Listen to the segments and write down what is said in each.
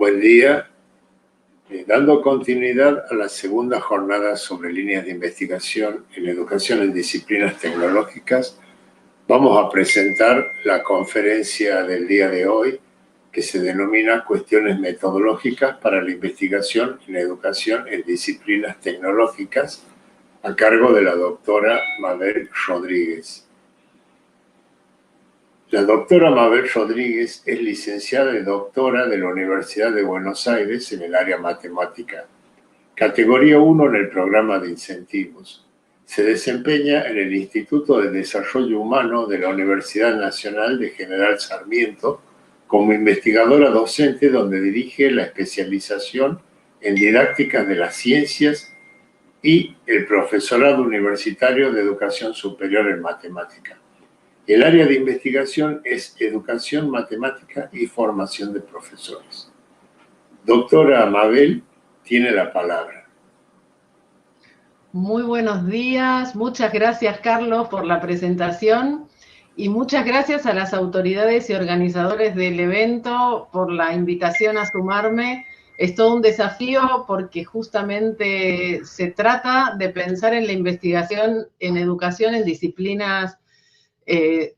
Buen día. Dando continuidad a la segunda jornada sobre líneas de investigación en educación en disciplinas tecnológicas, vamos a presentar la conferencia del día de hoy, que se denomina Cuestiones metodológicas para la investigación en educación en disciplinas tecnológicas, a cargo de la doctora Mabel Rodríguez. La doctora Mabel Rodríguez es licenciada y doctora de la Universidad de Buenos Aires en el área matemática, categoría 1 en el programa de incentivos. Se desempeña en el Instituto de Desarrollo Humano de la Universidad Nacional de General Sarmiento como investigadora docente, donde dirige la especialización en didácticas de las ciencias y el profesorado universitario de educación superior en matemática. El área de investigación es educación matemática y formación de profesores. Doctora Mabel, tiene la palabra. Muy buenos días, muchas gracias Carlos por la presentación y muchas gracias a las autoridades y organizadores del evento por la invitación a sumarme. Es todo un desafío porque justamente se trata de pensar en la investigación en educación en disciplinas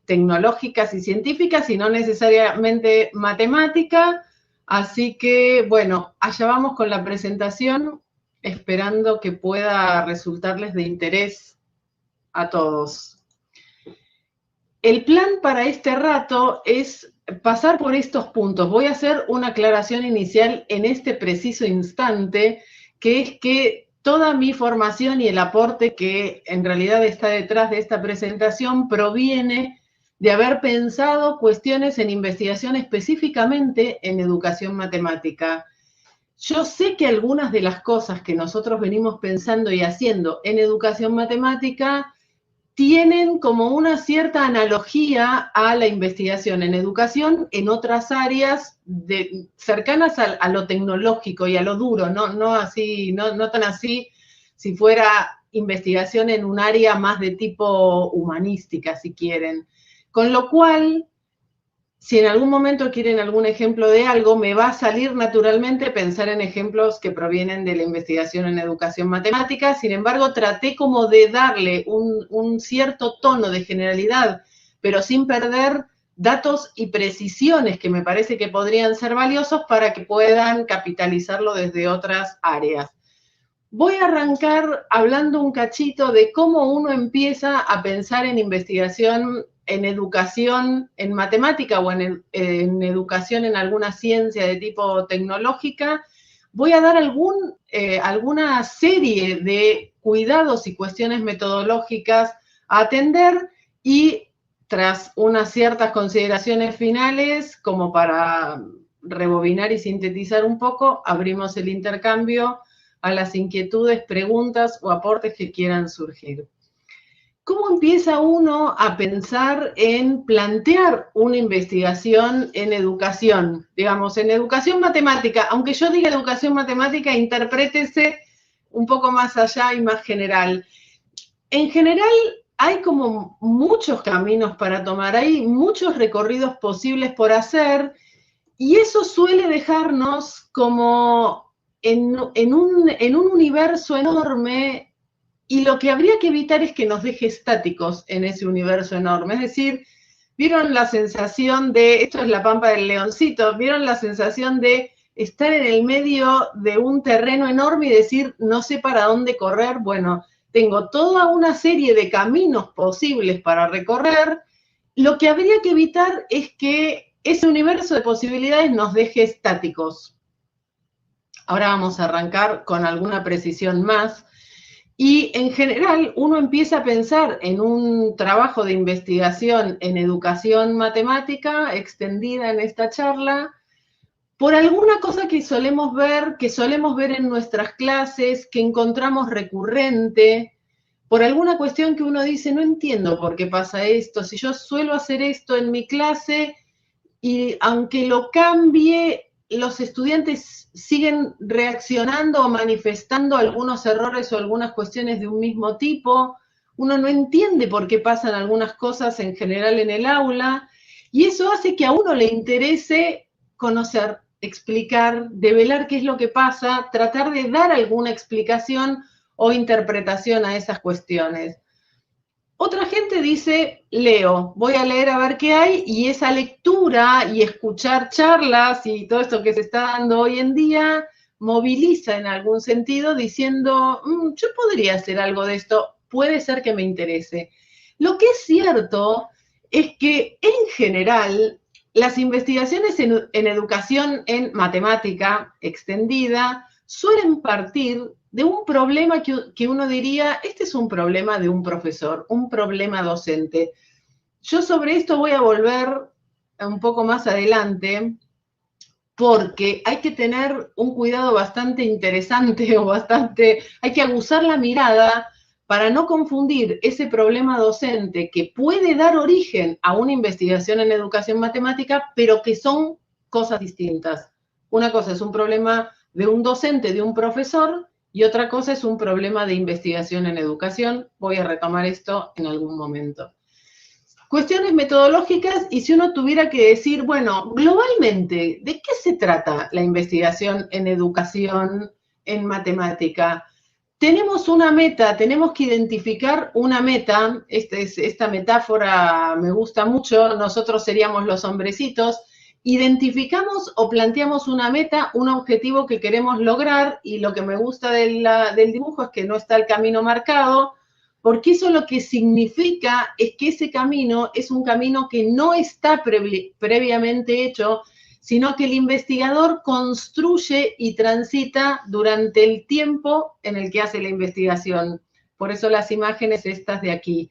tecnológicas y científicas y no necesariamente matemática. Así que, bueno, allá vamos con la presentación, esperando que pueda resultarles de interés a todos. El plan para este rato es pasar por estos puntos. Voy a hacer una aclaración inicial en este preciso instante, que es que toda mi formación y el aporte que en realidad está detrás de esta presentación proviene de haber pensado cuestiones en investigación específicamente en educación matemática. Yo sé que algunas de las cosas que nosotros venimos pensando y haciendo en educación matemática tienen como una cierta analogía a la investigación en educación en otras áreas cercanas a lo tecnológico y a lo duro, no tan así si fuera investigación en un área más de tipo humanística, si quieren. Con lo cual, si en algún momento quieren algún ejemplo de algo, me va a salir naturalmente pensar en ejemplos que provienen de la investigación en educación matemática. Sin embargo, traté como de darle un cierto tono de generalidad, pero sin perder datos y precisiones que me parece que podrían ser valiosos para que puedan capitalizarlo desde otras áreas. Voy a arrancar hablando un cachito de cómo uno empieza a pensar en investigación en educación, en matemática o en educación en alguna ciencia de tipo tecnológica. Voy a dar alguna serie de cuidados y cuestiones metodológicas a atender y tras unas ciertas consideraciones finales, como para rebobinar y sintetizar un poco, abrimos el intercambio a las inquietudes, preguntas o aportes que quieran surgir. ¿Cómo empieza uno a pensar en plantear una investigación en educación? Digamos, en educación matemática, aunque yo diga educación matemática, interprétese un poco más allá y más general. En general, hay como muchos caminos para tomar, hay muchos recorridos posibles por hacer, y eso suele dejarnos como en un universo enorme, y lo que habría que evitar es que nos deje estáticos en ese universo enorme. Es decir, ¿vieron la sensación de, esto es la pampa del leoncito, vieron la sensación de estar en el medio de un terreno enorme y decir, no sé para dónde correr? Bueno, tengo toda una serie de caminos posibles para recorrer. Lo que habría que evitar es que ese universo de posibilidades nos deje estáticos. Ahora vamos a arrancar con alguna precisión más. Y en general uno empieza a pensar en un trabajo de investigación en educación matemática extendida en esta charla por alguna cosa que solemos ver en nuestras clases, que encontramos recurrente, por alguna cuestión que uno dice, no entiendo por qué pasa esto, si yo suelo hacer esto en mi clase y aunque lo cambie, los estudiantes siguen reaccionando o manifestando algunos errores o algunas cuestiones de un mismo tipo. Uno no entiende por qué pasan algunas cosas en general en el aula, y eso hace que a uno le interese conocer explicar, develar qué es lo que pasa, tratar de dar alguna explicación o interpretación a esas cuestiones. Otra gente dice, leo, voy a leer a ver qué hay, y esa lectura y escuchar charlas y todo esto que se está dando hoy en día moviliza en algún sentido diciendo, yo podría hacer algo de esto, puede ser que me interese. Lo que es cierto es que en general las investigaciones en educación en matemática extendida suelen partir de un problema que uno diría, este es un problema de un profesor, un problema docente. Yo sobre esto voy a volver un poco más adelante, porque hay que tener un cuidado bastante interesante hay que aguzar la mirada para no confundir ese problema docente que puede dar origen a una investigación en educación matemática, pero que son cosas distintas. Una cosa es un problema de un docente, de un profesor, y otra cosa es un problema de investigación en educación. Voy a retomar esto en algún momento. Cuestiones metodológicas, y si uno tuviera que decir, bueno, globalmente, ¿de qué se trata la investigación en educación, en matemática? Tenemos una meta, tenemos que identificar una meta. Esta metáfora me gusta mucho, nosotros seríamos los hombrecitos. Identificamos o planteamos una meta, un objetivo que queremos lograr, y lo que me gusta del dibujo es que no está el camino marcado, porque eso lo que significa es que ese camino es un camino que no está previamente hecho, sino que el investigador construye y transita durante el tiempo en el que hace la investigación. Por eso las imágenes estas de aquí.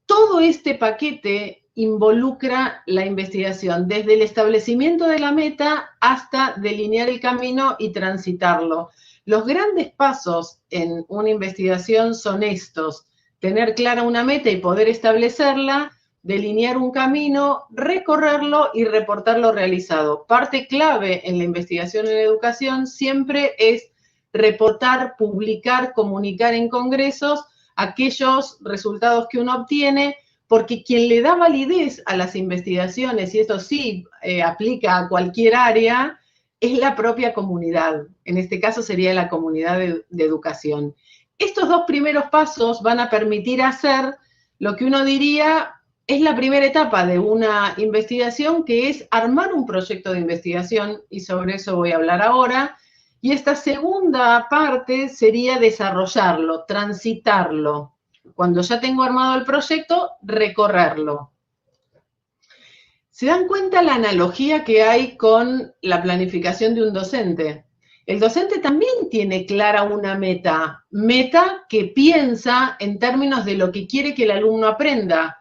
Todo este paquete involucra la investigación, desde el establecimiento de la meta hasta delinear el camino y transitarlo. Los grandes pasos en una investigación son estos: tener clara una meta y poder establecerla, delinear un camino, recorrerlo y reportar lo realizado. Parte clave en la investigación en educación siempre es reportar, publicar, comunicar en congresos aquellos resultados que uno obtiene, porque quien le da validez a las investigaciones, y esto sí aplica a cualquier área, es la propia comunidad. En este caso sería la comunidad de educación. Estos dos primeros pasos van a permitir hacer lo que uno diría es la primera etapa de una investigación, que es armar un proyecto de investigación, y sobre eso voy a hablar ahora. Y esta segunda parte sería desarrollarlo, transitarlo. Cuando ya tengo armado el proyecto, recorrerlo. ¿Se dan cuenta la analogía que hay con la planificación de un docente? El docente también tiene clara una meta que piensa en términos de lo que quiere que el alumno aprenda.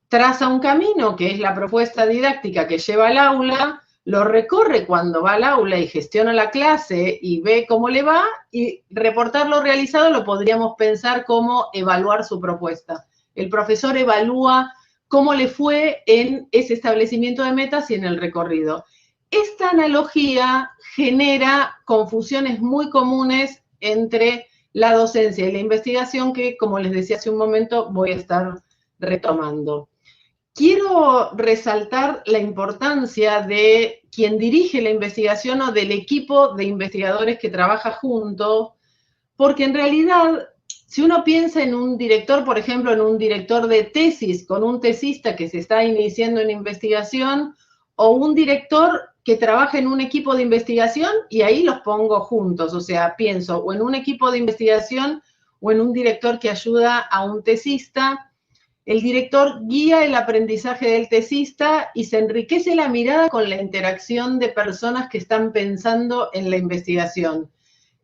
Traza un camino, que es la propuesta didáctica que lleva al aula, lo recorre cuando va al aula y gestiona la clase y ve cómo le va, y reportar lo realizado lo podríamos pensar como evaluar su propuesta. El profesor evalúa cómo le fue en ese establecimiento de metas y en el recorrido. Esta analogía genera confusiones muy comunes entre la docencia y la investigación, que, como les decía hace un momento, voy a estar retomando. Quiero resaltar la importancia de quien dirige la investigación o del equipo de investigadores que trabaja juntos, porque en realidad, si uno piensa en un director, por ejemplo, en un director de tesis con un tesista que se está iniciando en investigación, o un director que trabaja en un equipo de investigación, y ahí los pongo juntos, o sea, pienso o en un equipo de investigación o en un director que ayuda a un tesista. El director guía el aprendizaje del tesista y se enriquece la mirada con la interacción de personas que están pensando en la investigación.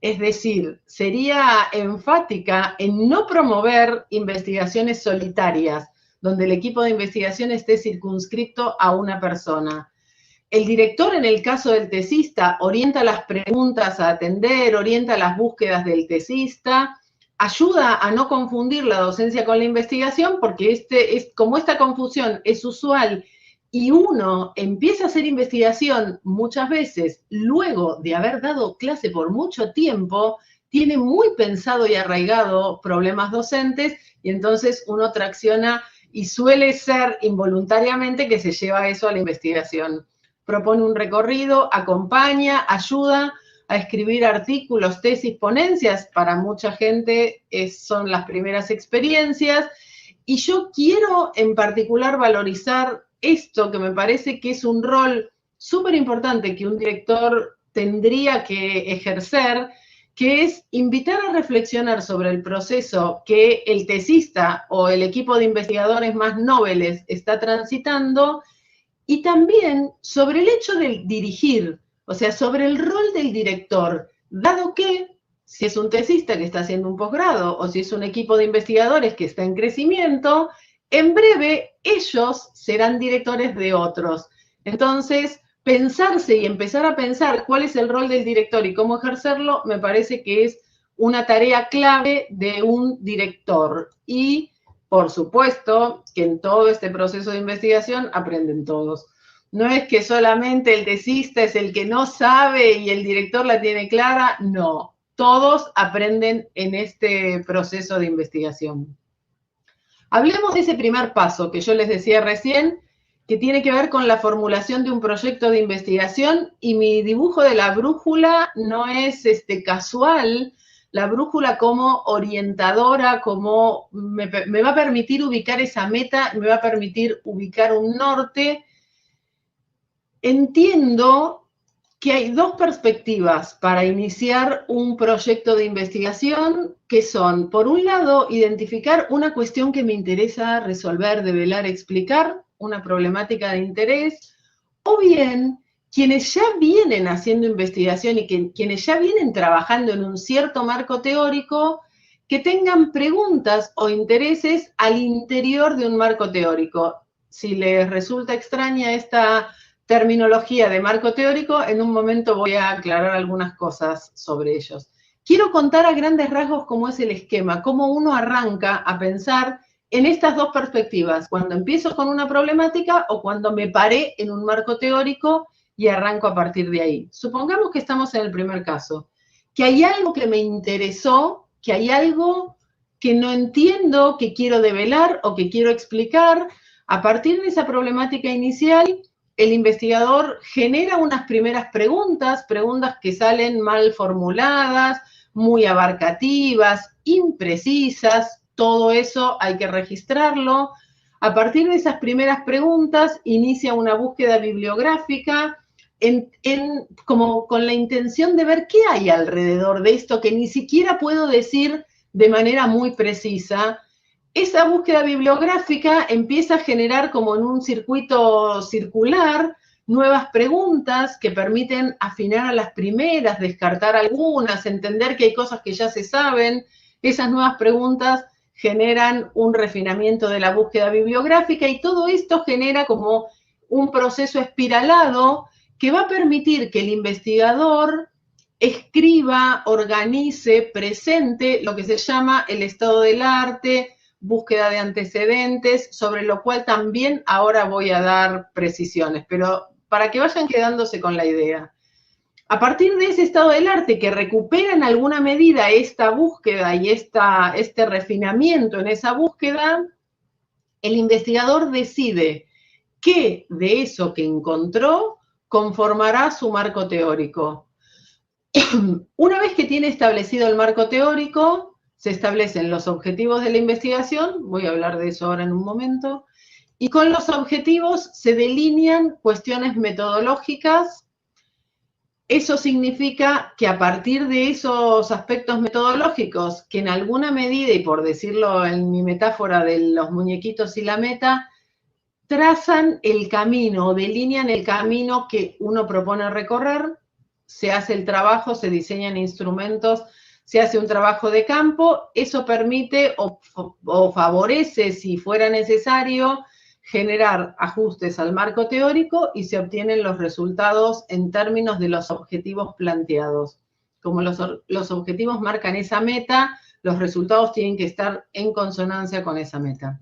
Es decir, sería enfática en no promover investigaciones solitarias, donde el equipo de investigación esté circunscrito a una persona. El director, en el caso del tesista, orienta las preguntas a atender, orienta las búsquedas del tesista, ayuda a no confundir la docencia con la investigación, porque como esta confusión es usual y uno empieza a hacer investigación muchas veces luego de haber dado clase por mucho tiempo, tiene muy pensado y arraigado problemas docentes, y entonces uno tracciona y suele ser involuntariamente que se lleva eso a la investigación. propone un recorrido, acompaña, ayuda a escribir artículos, tesis, ponencias. Para mucha gente son las primeras experiencias. Y yo quiero en particular valorizar esto, que me parece que es un rol súper importante que un director tendría que ejercer, que es invitar a reflexionar sobre el proceso que el tesista o el equipo de investigadores más nobles está transitando, y también sobre el hecho de dirigir, o sea, sobre el rol del director, dado que si es un tesista que está haciendo un posgrado o si es un equipo de investigadores que está en crecimiento, en breve ellos serán directores de otros. Entonces, pensarse y empezar a pensar cuál es el rol del director y cómo ejercerlo, me parece que es una tarea clave de un director. Y, por supuesto, que en todo este proceso de investigación aprenden todos. No es que solamente el tesista es el que no sabe y el director la tiene clara, no. Todos aprenden en este proceso de investigación. Hablemos de ese primer paso que yo les decía recién, que tiene que ver con la formulación de un proyecto de investigación, y mi dibujo de la brújula no es casual. La brújula como orientadora, como me va a permitir ubicar esa meta, me va a permitir ubicar un norte. Entiendo que hay dos perspectivas para iniciar un proyecto de investigación, que son, por un lado, identificar una cuestión que me interesa resolver, develar, explicar, una problemática de interés, o bien quienes ya vienen haciendo investigación y quienes ya vienen trabajando en un cierto marco teórico, que tengan preguntas o intereses al interior de un marco teórico. Si les resulta extraña esta terminología de marco teórico, en un momento voy a aclarar algunas cosas sobre ellos. Quiero contar a grandes rasgos cómo es el esquema, cómo uno arranca a pensar en estas dos perspectivas, cuando empiezo con una problemática o cuando me paré en un marco teórico y arranco a partir de ahí. Supongamos que estamos en el primer caso, que hay algo que me interesó, que hay algo que no entiendo, que quiero develar o que quiero explicar. A partir de esa problemática inicial, el investigador genera unas primeras preguntas que salen mal formuladas, muy abarcativas, imprecisas. Todo eso hay que registrarlo. A partir de esas primeras preguntas, inicia una búsqueda bibliográfica como con la intención de ver qué hay alrededor de esto que ni siquiera puedo decir de manera muy precisa. Esa búsqueda bibliográfica empieza a generar, como en un circuito circular, nuevas preguntas que permiten afinar a las primeras, descartar algunas, entender que hay cosas que ya se saben. Esas nuevas preguntas generan un refinamiento de la búsqueda bibliográfica, y todo esto genera como un proceso espiralado que va a permitir que el investigador escriba, organice, presente lo que se llama el estado del arte, búsqueda de antecedentes, sobre lo cual también ahora voy a dar precisiones, pero para que vayan quedándose con la idea. A partir de ese estado del arte, que recupera en alguna medida esta búsqueda y este refinamiento en esa búsqueda, el investigador decide qué de eso que encontró conformará su marco teórico. Una vez que tiene establecido el marco teórico, se establecen los objetivos de la investigación, voy a hablar de eso ahora en un momento, y con los objetivos se delinean cuestiones metodológicas. Eso significa que a partir de esos aspectos metodológicos, que en alguna medida, y por decirlo en mi metáfora de los muñequitos y la meta, trazan el camino, delinean el camino que uno propone recorrer, se hace el trabajo, se diseñan instrumentos, se hace un trabajo de campo. Eso permite o favorece, si fuera necesario, generar ajustes al marco teórico, y se obtienen los resultados en términos de los objetivos planteados. Como los objetivos marcan esa meta, los resultados tienen que estar en consonancia con esa meta.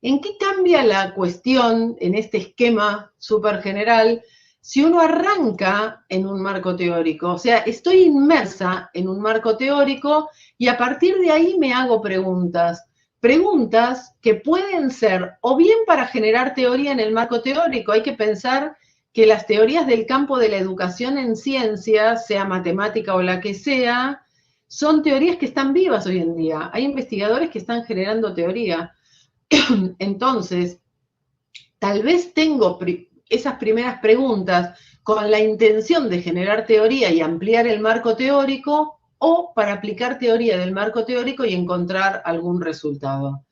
¿En qué cambia la cuestión en este esquema súper general si uno arranca en un marco teórico? O sea, estoy inmersa en un marco teórico y a partir de ahí me hago preguntas. Preguntas que pueden ser o bien para generar teoría en el marco teórico. Hay que pensar que las teorías del campo de la educación en ciencias, sea matemática o la que sea, son teorías que están vivas hoy en día. Hay investigadores que están generando teoría. Entonces, tal vez tengo esas primeras preguntas con la intención de generar teoría y ampliar el marco teórico, o para aplicar teoría del marco teórico y encontrar algún resultado.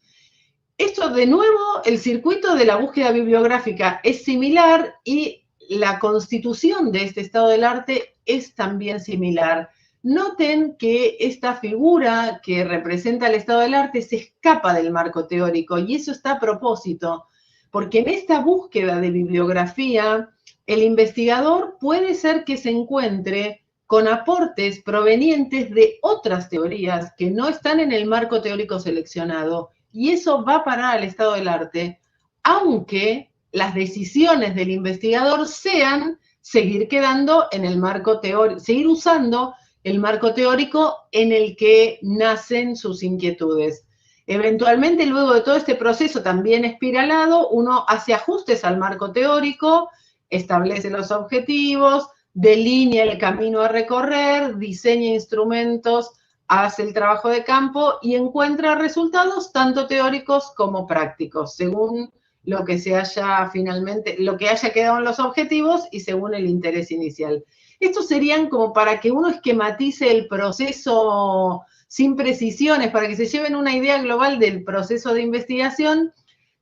Esto, de nuevo, el circuito de la búsqueda bibliográfica es similar y la constitución de este estado del arte es también similar. Noten que esta figura que representa el estado del arte se escapa del marco teórico, y eso está a propósito, porque en esta búsqueda de bibliografía, el investigador puede ser que se encuentre con aportes provenientes de otras teorías que no están en el marco teórico seleccionado, y eso va a parar al estado del arte, aunque las decisiones del investigador sean seguir quedando en el marco teórico, seguir usando el marco teórico en el que nacen sus inquietudes. Eventualmente, luego de todo este proceso también espiralado, uno hace ajustes al marco teórico, establece los objetivos, delinea el camino a recorrer, diseña instrumentos, hace el trabajo de campo y encuentra resultados tanto teóricos como prácticos, según lo que se haya finalmente, lo que haya quedado en los objetivos y según el interés inicial. Estos serían como para que uno esquematice el proceso sin precisiones, para que se lleven una idea global del proceso de investigación,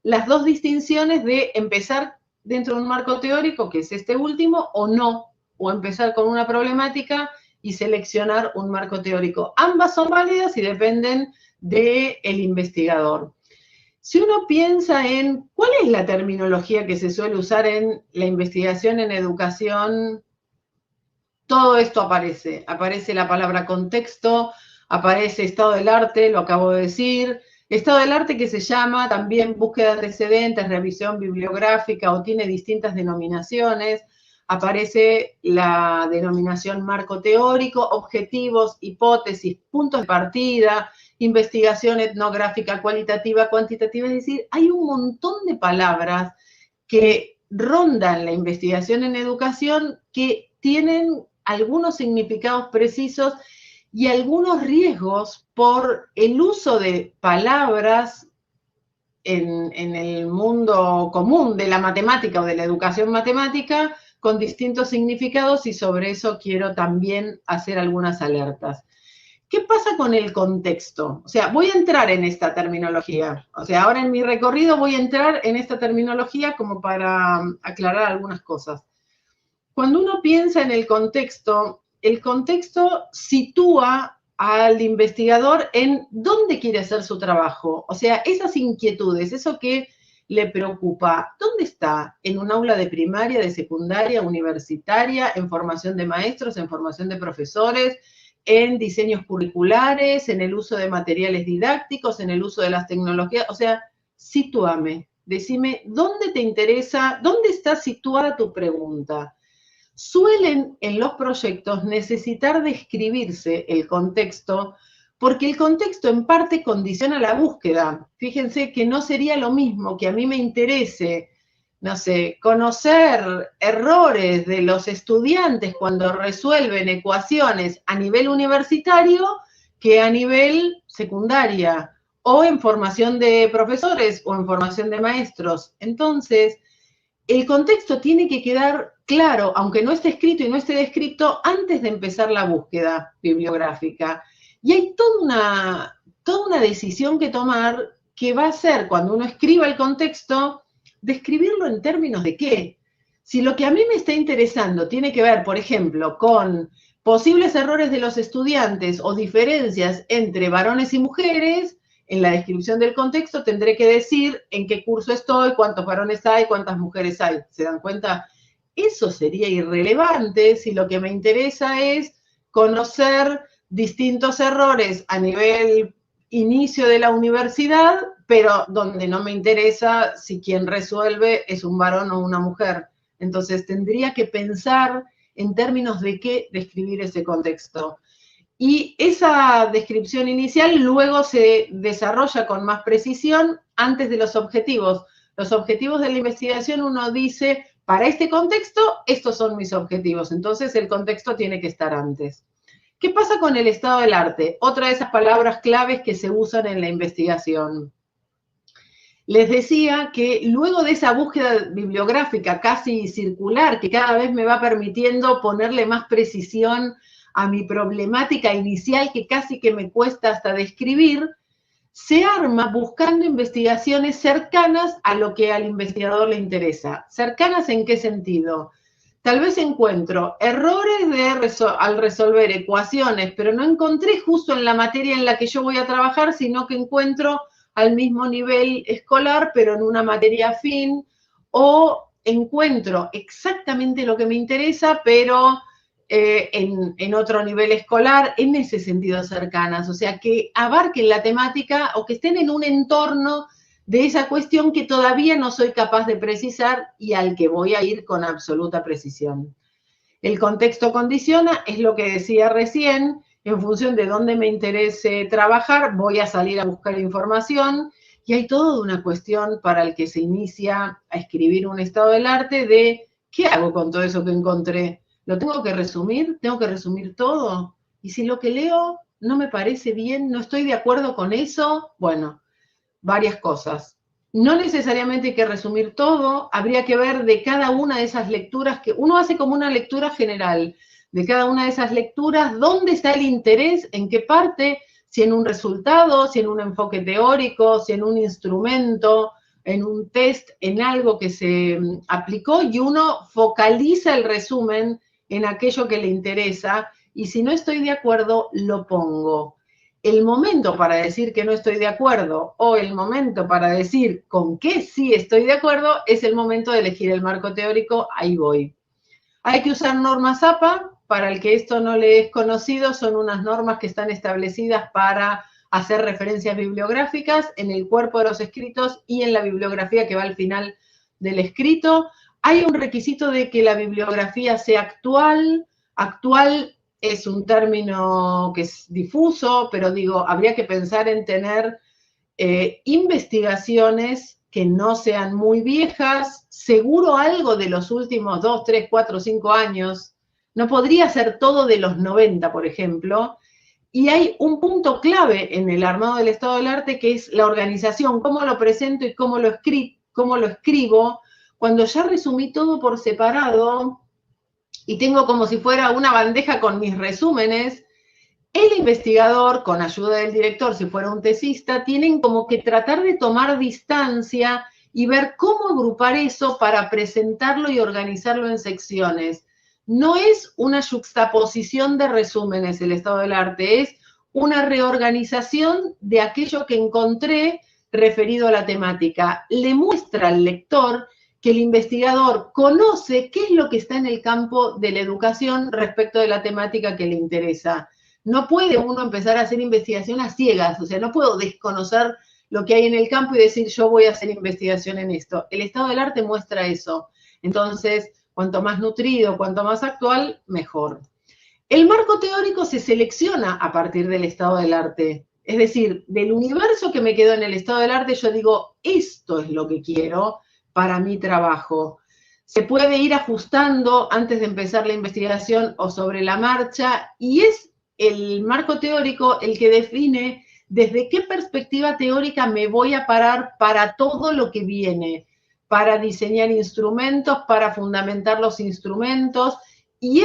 las dos distinciones de empezar dentro de un marco teórico, que es este último, o no, o empezar con una problemática y seleccionar un marco teórico. Ambas son válidas y dependen del investigador. Si uno piensa en cuál es la terminología que se suele usar en la investigación en educación, todo esto aparece. Aparece la palabra contexto, aparece estado del arte, lo acabo de decir. Estado del arte, que se llama también búsqueda de antecedentes, revisión bibliográfica, o tiene distintas denominaciones. Aparece la denominación marco teórico, objetivos, hipótesis, puntos de partida, investigación etnográfica, cualitativa, cuantitativa. Es decir, hay un montón de palabras que rondan la investigación en educación que tienen algunos significados precisos y algunos riesgos por el uso de palabras en el mundo común de la matemática o de la educación matemática con distintos significados, y sobre eso quiero también hacer algunas alertas. ¿Qué pasa con el contexto? O sea, voy a entrar en esta terminología. O sea, ahora en mi recorrido voy a entrar en esta terminología como para aclarar algunas cosas. Cuando uno piensa en el contexto sitúa al investigador en dónde quiere hacer su trabajo. O sea, esas inquietudes, eso que le preocupa, ¿dónde está? ¿En un aula de primaria, de secundaria, universitaria, en formación de maestros, en formación de profesores, en diseños curriculares, en el uso de materiales didácticos, en el uso de las tecnologías? O sea, sitúame, decime dónde te interesa, dónde está situada tu pregunta. Suelen en los proyectos necesitar describirse el contexto, porque el contexto en parte condiciona la búsqueda. Fíjense que no sería lo mismo que a mí me interese, no sé, conocer errores de los estudiantes cuando resuelven ecuaciones a nivel universitario que a nivel secundaria, o en formación de profesores o en formación de maestros. Entonces, el contexto tiene que quedar claro, aunque no esté escrito y no esté descrito, antes de empezar la búsqueda bibliográfica. Y hay toda una decisión que tomar, que va a ser, cuando uno escriba el contexto, describirlo en términos de qué. Si lo que a mí me está interesando tiene que ver, por ejemplo, con posibles errores de los estudiantes o diferencias entre varones y mujeres, en la descripción del contexto tendré que decir en qué curso estoy, cuántos varones hay, cuántas mujeres hay. ¿Se dan cuenta? Eso sería irrelevante si lo que me interesa es conocer distintos errores a nivel inicio de la universidad, pero donde no me interesa si quien resuelve es un varón o una mujer. Entonces tendría que pensar en términos de qué describir ese contexto. Y esa descripción inicial luego se desarrolla con más precisión antes de los objetivos. Los objetivos de la investigación, uno dice para este contexto, estos son mis objetivos. Entonces, el contexto tiene que estar antes. ¿Qué pasa con el estado del arte? Otra de esas palabras claves que se usan en la investigación. Les decía que luego de esa búsqueda bibliográfica casi circular, que cada vez me va permitiendo ponerle más precisión a mi problemática inicial, que casi que me cuesta hasta describir, se arma buscando investigaciones cercanas a lo que al investigador le interesa. ¿Cercanas en qué sentido? Tal vez encuentro errores al resolver ecuaciones, pero no encontré justo en la materia en la que yo voy a trabajar, sino que encuentro al mismo nivel escolar, pero en una materia afín, o encuentro exactamente lo que me interesa, pero en otro nivel escolar, en ese sentido cercanas, o sea, que abarquen la temática o que estén en un entorno de esa cuestión que todavía no soy capaz de precisar y al que voy a ir con absoluta precisión. El contexto condiciona, es lo que decía recién, en función de dónde me interese trabajar, voy a salir a buscar información y hay toda una cuestión para el que se inicia a escribir un estado del arte de ¿qué hago con todo eso que encontré? ¿Lo tengo que resumir? ¿Tengo que resumir todo? Y si lo que leo no me parece bien, no estoy de acuerdo con eso, bueno, varias cosas. No necesariamente hay que resumir todo, habría que ver de cada una de esas lecturas, que uno hace como una lectura general, de cada una de esas lecturas, dónde está el interés, en qué parte, si en un resultado, si en un enfoque teórico, si en un instrumento, en un test, en algo que se aplicó, y uno focaliza el resumen en aquello que le interesa, y si no estoy de acuerdo, lo pongo. El momento para decir que no estoy de acuerdo o el momento para decir con qué sí estoy de acuerdo es el momento de elegir el marco teórico, ahí voy. Hay que usar normas APA, para el que esto no le es conocido, son unas normas que están establecidas para hacer referencias bibliográficas en el cuerpo de los escritos y en la bibliografía que va al final del escrito. Hay un requisito de que la bibliografía sea actual. Actual es un término que es difuso, pero digo, habría que pensar en tener investigaciones que no sean muy viejas, seguro algo de los últimos 2, 3, 4, 5 años. No podría ser todo de los 90, por ejemplo. Y hay un punto clave en el armado del estado del arte que es la organización, cómo lo presento y cómo lo escribo. Cuando ya resumí todo por separado, y tengo como si fuera una bandeja con mis resúmenes, el investigador, con ayuda del director, si fuera un tesista, tienen como que tratar de tomar distancia y ver cómo agrupar eso para presentarlo y organizarlo en secciones. No es una yuxtaposición de resúmenes el estado del arte, es una reorganización de aquello que encontré referido a la temática. Le muestra al lector que el investigador conoce qué es lo que está en el campo de la educación respecto de la temática que le interesa. No puede uno empezar a hacer investigación a ciegas, o sea, no puedo desconocer lo que hay en el campo y decir yo voy a hacer investigación en esto. El estado del arte muestra eso. Entonces, cuanto más nutrido, cuanto más actual, mejor. El marco teórico se selecciona a partir del estado del arte. Es decir, del universo que me quedó en el estado del arte, yo digo, esto es lo que quiero para mi trabajo. Se puede ir ajustando antes de empezar la investigación o sobre la marcha, y es el marco teórico el que define desde qué perspectiva teórica me voy a parar para todo lo que viene, para diseñar instrumentos, para fundamentar los instrumentos, y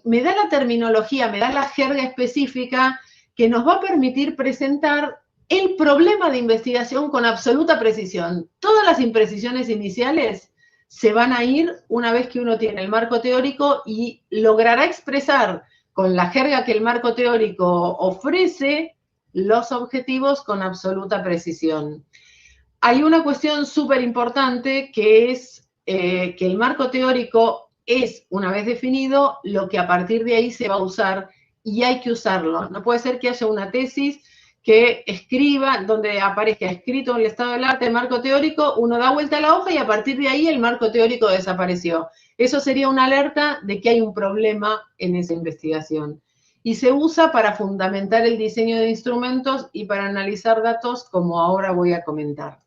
me da la terminología, me da la jerga específica que nos va a permitir presentar el problema de investigación con absoluta precisión. Todas las imprecisiones iniciales se van a ir una vez que uno tiene el marco teórico y logrará expresar con la jerga que el marco teórico ofrece los objetivos con absoluta precisión. Hay una cuestión súper importante que es que el marco teórico es, una vez definido, lo que a partir de ahí se va a usar y hay que usarlo. No puede ser que haya una tesis que escriba, donde aparezca escrito en el estado del arte el marco teórico, uno da vuelta a la hoja y a partir de ahí el marco teórico desapareció. Eso sería una alerta de que hay un problema en esa investigación. Y se usa para fundamentar el diseño de instrumentos y para analizar datos, como ahora voy a comentar.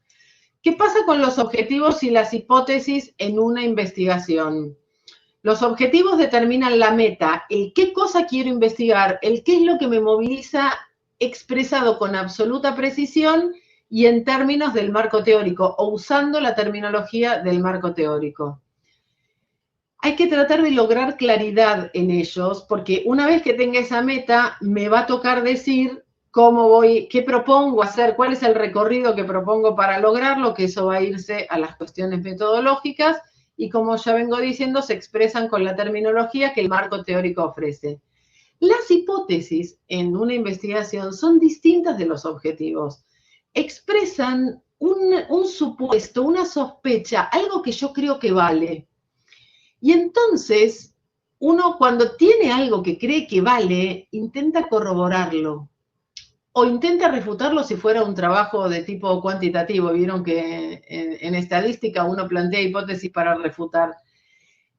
¿Qué pasa con los objetivos y las hipótesis en una investigación? Los objetivos determinan la meta, el qué cosa quiero investigar, el qué es lo que me moviliza expresado con absoluta precisión y en términos del marco teórico o usando la terminología del marco teórico. Hay que tratar de lograr claridad en ellos porque una vez que tenga esa meta me va a tocar decir cómo voy, qué propongo hacer, cuál es el recorrido que propongo para lograrlo, que eso va a irse a las cuestiones metodológicas y como ya vengo diciendo, se expresan con la terminología que el marco teórico ofrece. Las hipótesis en una investigación son distintas de los objetivos. Expresan un supuesto, una sospecha, algo que yo creo que vale. Y entonces, uno cuando tiene algo que cree que vale, intenta corroborarlo o intenta refutarlo si fuera un trabajo de tipo cuantitativo. Vieron que en estadística uno plantea hipótesis para refutar.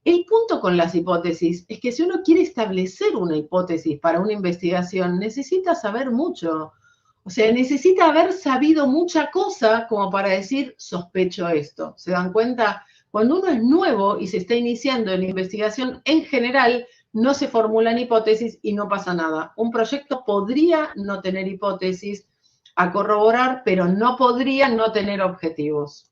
El punto con las hipótesis es que si uno quiere establecer una hipótesis para una investigación, necesita saber mucho. O sea, necesita haber sabido mucha cosa como para decir, sospecho esto. ¿Se dan cuenta? Cuando uno es nuevo y se está iniciando en la investigación, en general, no se formulan hipótesis y no pasa nada. Un proyecto podría no tener hipótesis a corroborar, pero no podría no tener objetivos.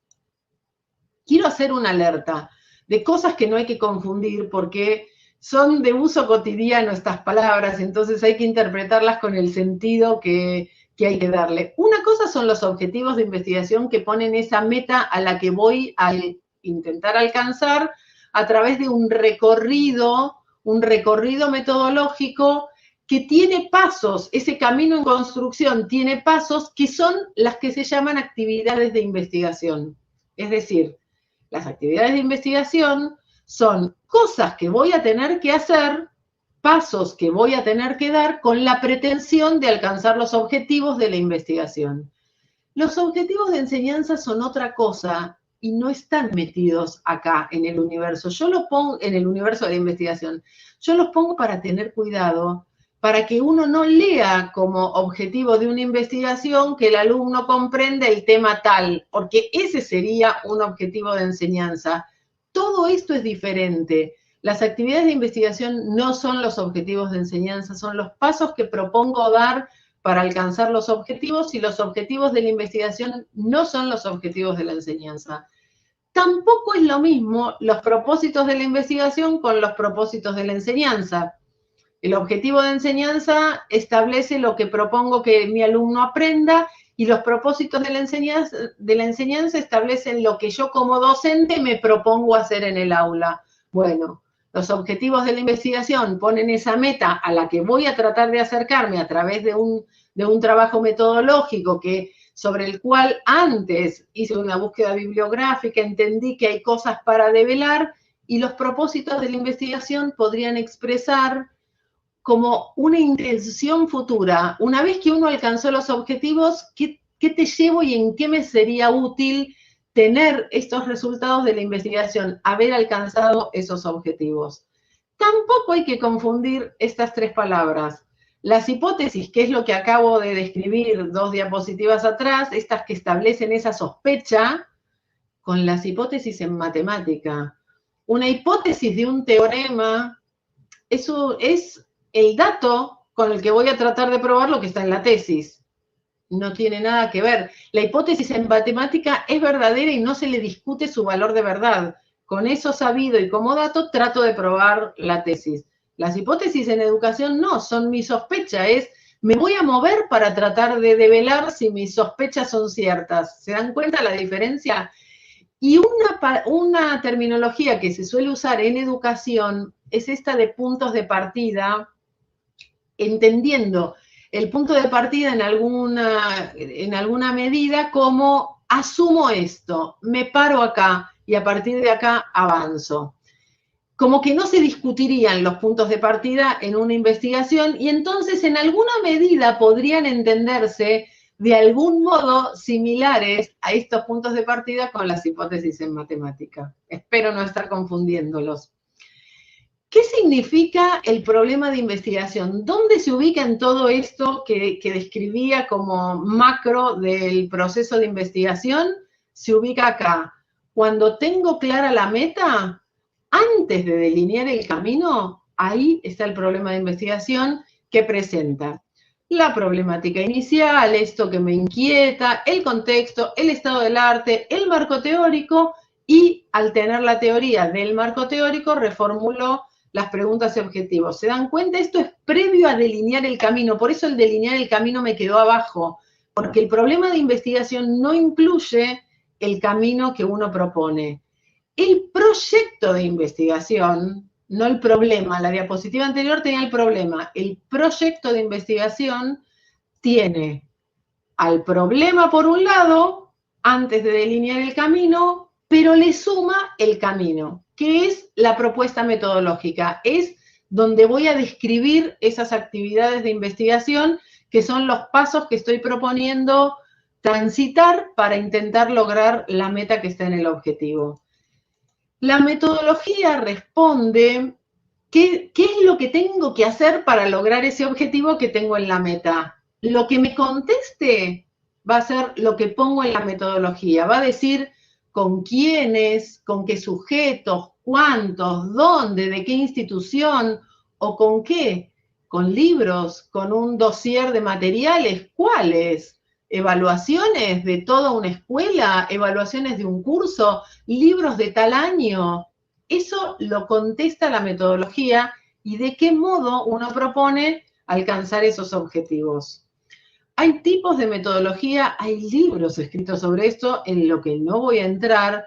Quiero hacer una alerta de cosas que no hay que confundir porque son de uso cotidiano estas palabras, entonces hay que interpretarlas con el sentido que hay que darle. Una cosa son los objetivos de investigación que ponen esa meta a la que voy a intentar alcanzar a través de un recorrido metodológico que tiene pasos, ese camino en construcción tiene pasos que son las que se llaman actividades de investigación. Es decir, las actividades de investigación son cosas que voy a tener que hacer, pasos que voy a tener que dar con la pretensión de alcanzar los objetivos de la investigación. Los objetivos de enseñanza son otra cosa y no están metidos acá en el universo. Yo los pongo en el universo de la investigación. Yo los pongo para tener cuidado, para que uno no lea como objetivo de una investigación que el alumno comprenda el tema tal, porque ese sería un objetivo de enseñanza. Todo esto es diferente. Las actividades de investigación no son los objetivos de enseñanza, son los pasos que propongo dar para alcanzar los objetivos y los objetivos de la investigación no son los objetivos de la enseñanza. Tampoco es lo mismo los propósitos de la investigación con los propósitos de la enseñanza. El objetivo de enseñanza establece lo que propongo que mi alumno aprenda y los propósitos de la enseñanza establecen lo que yo como docente me propongo hacer en el aula. Bueno, los objetivos de la investigación ponen esa meta a la que voy a tratar de acercarme a través de un trabajo metodológico sobre el cual antes hice una búsqueda bibliográfica, entendí que hay cosas para develar y los propósitos de la investigación podrían expresar como una intención futura. Una vez que uno alcanzó los objetivos, ¿qué te llevo y en qué me sería útil tener estos resultados de la investigación, haber alcanzado esos objetivos? Tampoco hay que confundir estas tres palabras. Las hipótesis, que es lo que acabo de describir 2 diapositivas atrás, estas que establecen esa sospecha, con las hipótesis en matemática. Una hipótesis de un teorema, eso es el dato con el que voy a tratar de probar lo que está en la tesis. No tiene nada que ver. La hipótesis en matemática es verdadera y no se le discute su valor de verdad. Con eso sabido y como dato trato de probar la tesis. Las hipótesis en educación no, son mi sospecha, me voy a mover para tratar de develar si mis sospechas son ciertas. ¿Se dan cuenta la diferencia? Y una terminología que se suele usar en educación es esta de puntos de partida, entendiendo el punto de partida en alguna medida como asumo esto, me paro acá y a partir de acá avanzo. Como que no se discutirían los puntos de partida en una investigación y entonces en alguna medida podrían entenderse de algún modo similares a estos puntos de partida con las hipótesis en matemática. Espero no estar confundiéndolos. ¿Qué significa el problema de investigación? ¿Dónde se ubica en todo esto que describía como macro del proceso de investigación? se ubica acá. Cuando tengo clara la meta, antes de delinear el camino, ahí está el problema de investigación que presenta la problemática inicial, esto que me inquieta, el contexto, el estado del arte, el marco teórico, y al tener la teoría del marco teórico, reformulo las preguntas y objetivos. ¿Se dan cuenta? Esto es previo a delinear el camino, por eso el delinear el camino me quedó abajo, porque el problema de investigación no incluye el camino que uno propone. El proyecto de investigación, no el problema, la diapositiva anterior tenía el problema, el proyecto de investigación tiene al problema por un lado, antes de delinear el camino, pero le suma el camino, que es la propuesta metodológica, es donde voy a describir esas actividades de investigación, que son los pasos que estoy proponiendo transitar para intentar lograr la meta que está en el objetivo. La metodología responde qué es lo que tengo que hacer para lograr ese objetivo que tengo en la meta. Lo que me conteste va a ser lo que pongo en la metodología. Va a decir con quiénes, con qué sujetos, cuántos, dónde, de qué institución o con qué. Con libros, con un dossier de materiales, ¿cuáles? Evaluaciones de toda una escuela, evaluaciones de un curso, libros de tal año. Eso lo contesta la metodología y de qué modo uno propone alcanzar esos objetivos. Hay tipos de metodología, hay libros escritos sobre esto, en lo que no voy a entrar,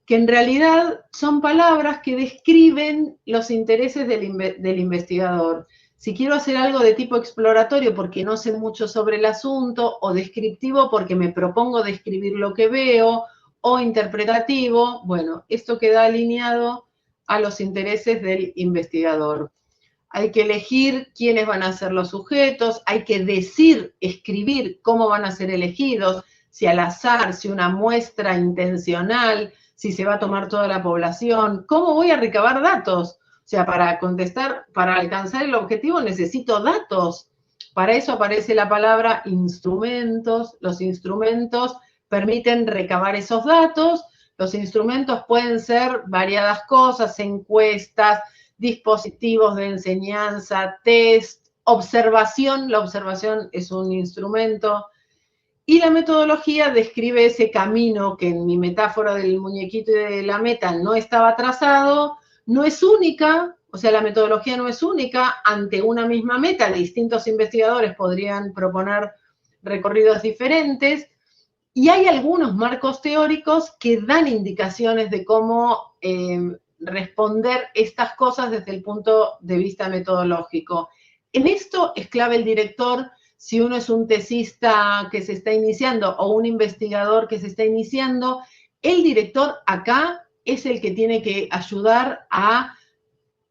que en realidad son palabras que describen los intereses del investigador. Si quiero hacer algo de tipo exploratorio porque no sé mucho sobre el asunto, o descriptivo porque me propongo describir lo que veo, o interpretativo, bueno, esto queda alineado a los intereses del investigador. Hay que elegir quiénes van a ser los sujetos, hay que decir, escribir cómo van a ser elegidos, si al azar, si una muestra intencional, si se va a tomar toda la población, cómo voy a recabar datos. O sea, para contestar, para alcanzar el objetivo necesito datos. Para eso aparece la palabra instrumentos. Los instrumentos permiten recabar esos datos. Los instrumentos pueden ser variadas cosas, encuestas, dispositivos de enseñanza, test, observación. La observación es un instrumento. Y la metodología describe ese camino que en mi metáfora del muñequito y de la meta no estaba trazado, no es única, o sea, la metodología no es única ante una misma meta. Distintos investigadores podrían proponer recorridos diferentes, y hay algunos marcos teóricos que dan indicaciones de cómo responder estas cosas desde el punto de vista metodológico. En esto es clave el director. Si uno es un tesista que se está iniciando o un investigador que se está iniciando, el director acá es el que tiene que ayudar a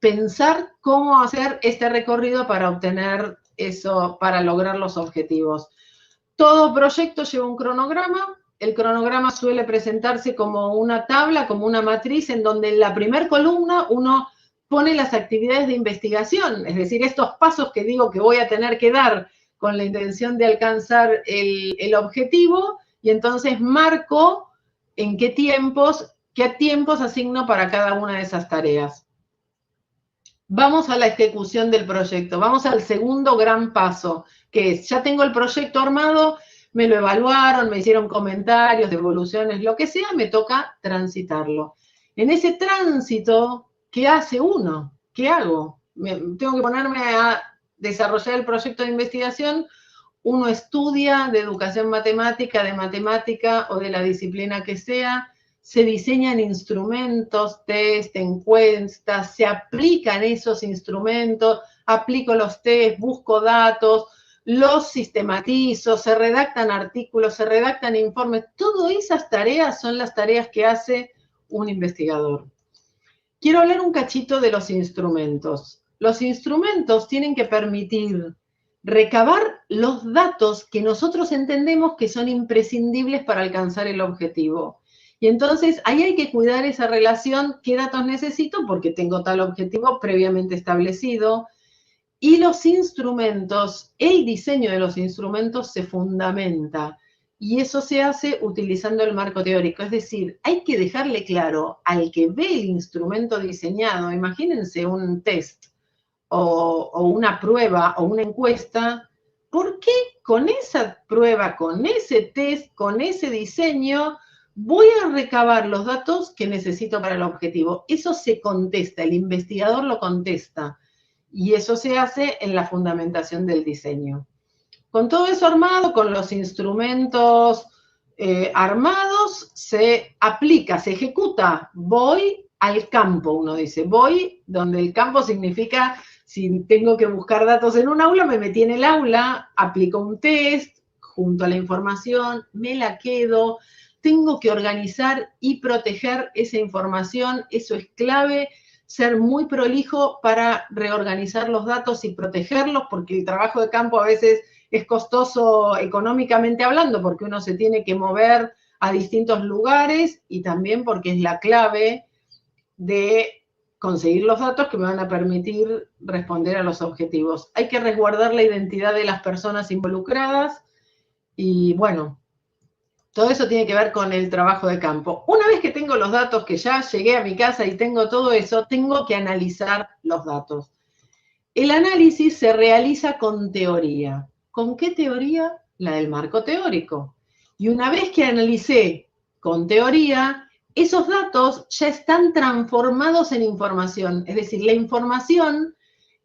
pensar cómo hacer este recorrido para obtener eso, para lograr los objetivos. Todo proyecto lleva un cronograma. El cronograma suele presentarse como una tabla, como una matriz, en donde en la primera columna uno pone las actividades de investigación, es decir, estos pasos que digo que voy a tener que dar con la intención de alcanzar el objetivo, y entonces marco en qué tiempos asigno para cada una de esas tareas. Vamos a la ejecución del proyecto, vamos al segundo gran paso, que es, ya tengo el proyecto armado, me lo evaluaron, me hicieron comentarios, devoluciones, lo que sea, me toca transitarlo. En ese tránsito, ¿qué hace uno? ¿Qué hago? Tengo que ponerme a desarrollar el proyecto de investigación. Uno estudia de educación matemática, de matemática o de la disciplina que sea. Se diseñan instrumentos, test, encuestas, se aplican esos instrumentos, aplico los test, busco datos, los sistematizo, se redactan artículos, se redactan informes. Todas esas tareas son las tareas que hace un investigador. Quiero hablar un cachito de los instrumentos. Los instrumentos tienen que permitir recabar los datos que nosotros entendemos que son imprescindibles para alcanzar el objetivo. Y entonces ahí hay que cuidar esa relación, qué datos necesito porque tengo tal objetivo previamente establecido. Y los instrumentos, el diseño de los instrumentos se fundamenta Y eso se hace utilizando el marco teórico. Es decir, hay que dejarle claro al que ve el instrumento diseñado, imagínense un test o una prueba o una encuesta, ¿por qué con esa prueba, con ese test, con ese diseño, voy a recabar los datos que necesito para el objetivo? Eso se contesta, el investigador lo contesta. Y eso se hace en la fundamentación del diseño. Con todo eso armado, con los instrumentos armados, se aplica, se ejecuta. Voy al campo, uno dice. Voy donde el campo significa, si tengo que buscar datos en un aula, me metí en el aula, aplico un test, junto a la información, me la quedo, tengo que organizar y proteger esa información, eso es clave, ser muy prolijo para reorganizar los datos y protegerlos, porque el trabajo de campo a veces es costoso económicamente hablando, porque uno se tiene que mover a distintos lugares y también porque es la clave de conseguir los datos que me van a permitir responder a los objetivos. Hay que resguardar la identidad de las personas involucradas y bueno, todo eso tiene que ver con el trabajo de campo. Una vez que tengo los datos, que ya llegué a mi casa y tengo todo eso, tengo que analizar los datos. El análisis se realiza con teoría. ¿Con qué teoría? La del marco teórico. Y una vez que analicé con teoría, esos datos ya están transformados en información. Es decir, la información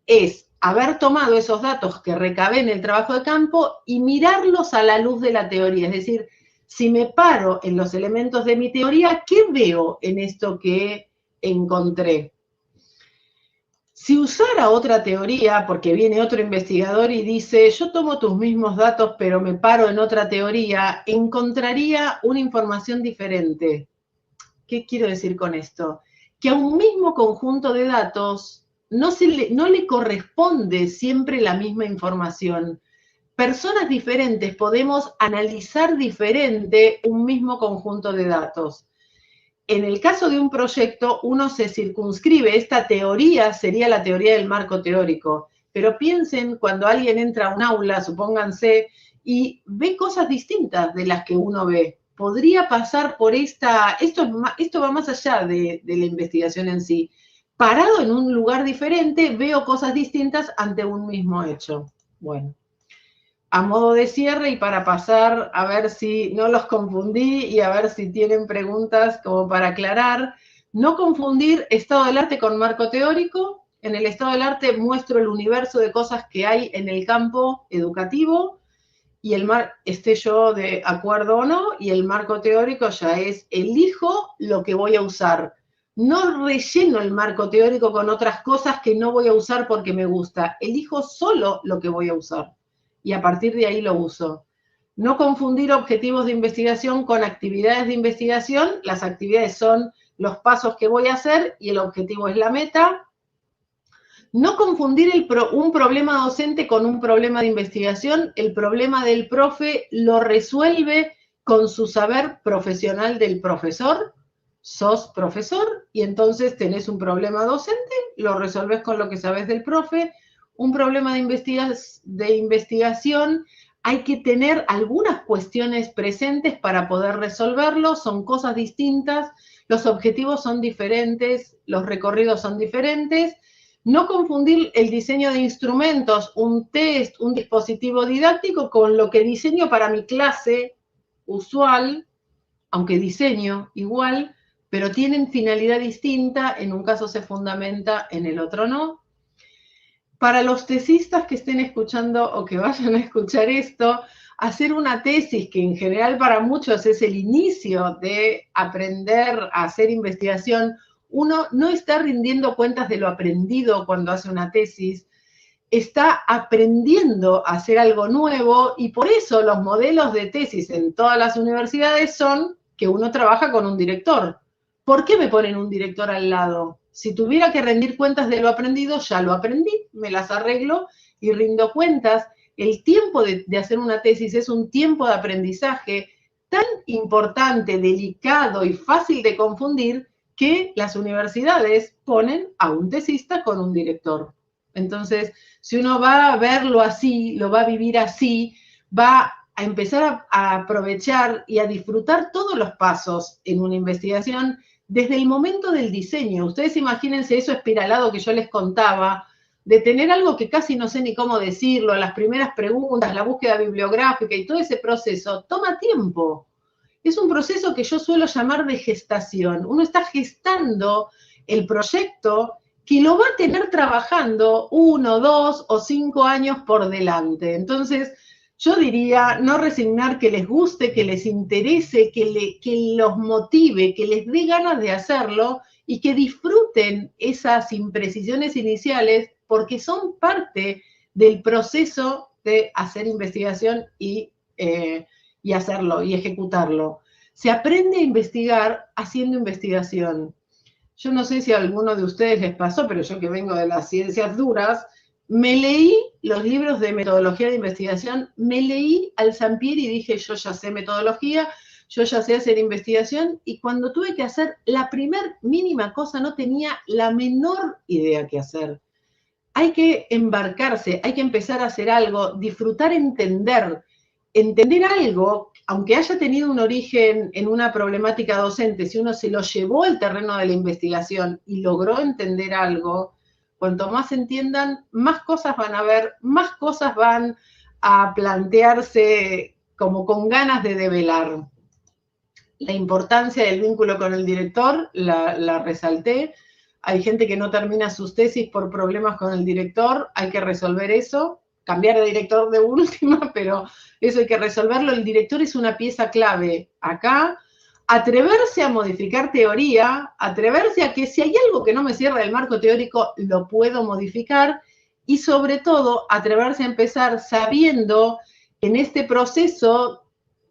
es haber tomado esos datos que recabé en el trabajo de campo y mirarlos a la luz de la teoría. Es decir, si me paro en los elementos de mi teoría, ¿qué veo en esto que encontré? Si usara otra teoría, porque viene otro investigador y dice, yo tomo tus mismos datos, pero me paro en otra teoría, encontraría una información diferente. ¿Qué quiero decir con esto? Que a un mismo conjunto de datos no le corresponde siempre la misma información. Personas diferentes podemos analizar diferente un mismo conjunto de datos. En el caso de un proyecto, uno se circunscribe, esta teoría sería la teoría del marco teórico, pero piensen cuando alguien entra a un aula, supónganse, y ve cosas distintas de las que uno ve. Podría pasar por esto va más allá de la investigación en sí. Parado en un lugar diferente, veo cosas distintas ante un mismo hecho. Bueno. A modo de cierre y para pasar a ver si no los confundí y a ver si tienen preguntas como para aclarar, no confundir estado del arte con marco teórico. En el estado del arte muestro el universo de cosas que hay en el campo educativo y esté yo de acuerdo o no, y el marco teórico ya es elijo lo que voy a usar. No relleno el marco teórico con otras cosas que no voy a usar porque me gusta. Elijo solo lo que voy a usar. Y a partir de ahí lo uso. No confundir objetivos de investigación con actividades de investigación. Las actividades son los pasos que voy a hacer y el objetivo es la meta. No confundir un problema docente con un problema de investigación. El problema del profe lo resuelve con su saber profesional del profesor. Sos profesor y entonces tenés un problema docente, lo resolves con lo que sabes del profe. Un problema de investigación, hay que tener algunas cuestiones presentes para poder resolverlo, son cosas distintas, los objetivos son diferentes, los recorridos son diferentes. No confundir el diseño de instrumentos, un test, un dispositivo didáctico con lo que diseño para mi clase usual, aunque diseño igual, pero tienen finalidad distinta, en un caso se fundamenta, en el otro no. Para los tesistas que estén escuchando o que vayan a escuchar esto, hacer una tesis, que en general para muchos es el inicio de aprender a hacer investigación, uno no está rindiendo cuentas de lo aprendido cuando hace una tesis, está aprendiendo a hacer algo nuevo y por eso los modelos de tesis en todas las universidades son que uno trabaja con un director. ¿Por qué me ponen un director al lado? Si tuviera que rendir cuentas de lo aprendido, ya lo aprendí, me las arreglo y rindo cuentas. El tiempo de hacer una tesis es un tiempo de aprendizaje tan importante, delicado y fácil de confundir que las universidades ponen a un tesista con un director. Entonces, si uno va a verlo así, lo va a vivir así, va a empezar a aprovechar y a disfrutar todos los pasos en una investigación desde el momento del diseño. Ustedes imagínense eso espiralado que yo les contaba, de tener algo que casi no sé ni cómo decirlo, las primeras preguntas, la búsqueda bibliográfica y todo ese proceso, toma tiempo. Es un proceso que yo suelo llamar de gestación. Uno está gestando el proyecto que lo va a tener trabajando 1, 2 o 5 años por delante. Entonces, yo diría no resignar, que les guste, que les interese, que los motive, que les dé ganas de hacerlo y que disfruten esas imprecisiones iniciales porque son parte del proceso de hacer investigación y hacerlo y ejecutarlo. Se aprende a investigar haciendo investigación. Yo no sé si a alguno de ustedes les pasó, pero yo que vengo de las ciencias duras, me leí los libros de metodología de investigación, me leí al Sampieri y dije, yo ya sé metodología, yo ya sé hacer investigación, y cuando tuve que hacer la primer mínima cosa no tenía la menor idea qué hacer. Hay que embarcarse, hay que empezar a hacer algo, disfrutar, entender algo, aunque haya tenido un origen en una problemática docente, si uno se lo llevó al terreno de la investigación y logró entender algo, cuanto más entiendan, más cosas van a ver, más cosas van a plantearse como con ganas de develar. La importancia del vínculo con el director la resalté. Hay gente que no termina sus tesis por problemas con el director, hay que resolver eso, cambiar de director de última, pero eso hay que resolverlo. El director es una pieza clave acá. Atreverse a modificar teoría, atreverse a que si hay algo que no me cierra el marco teórico, lo puedo modificar, y sobre todo atreverse a empezar sabiendo que en este proceso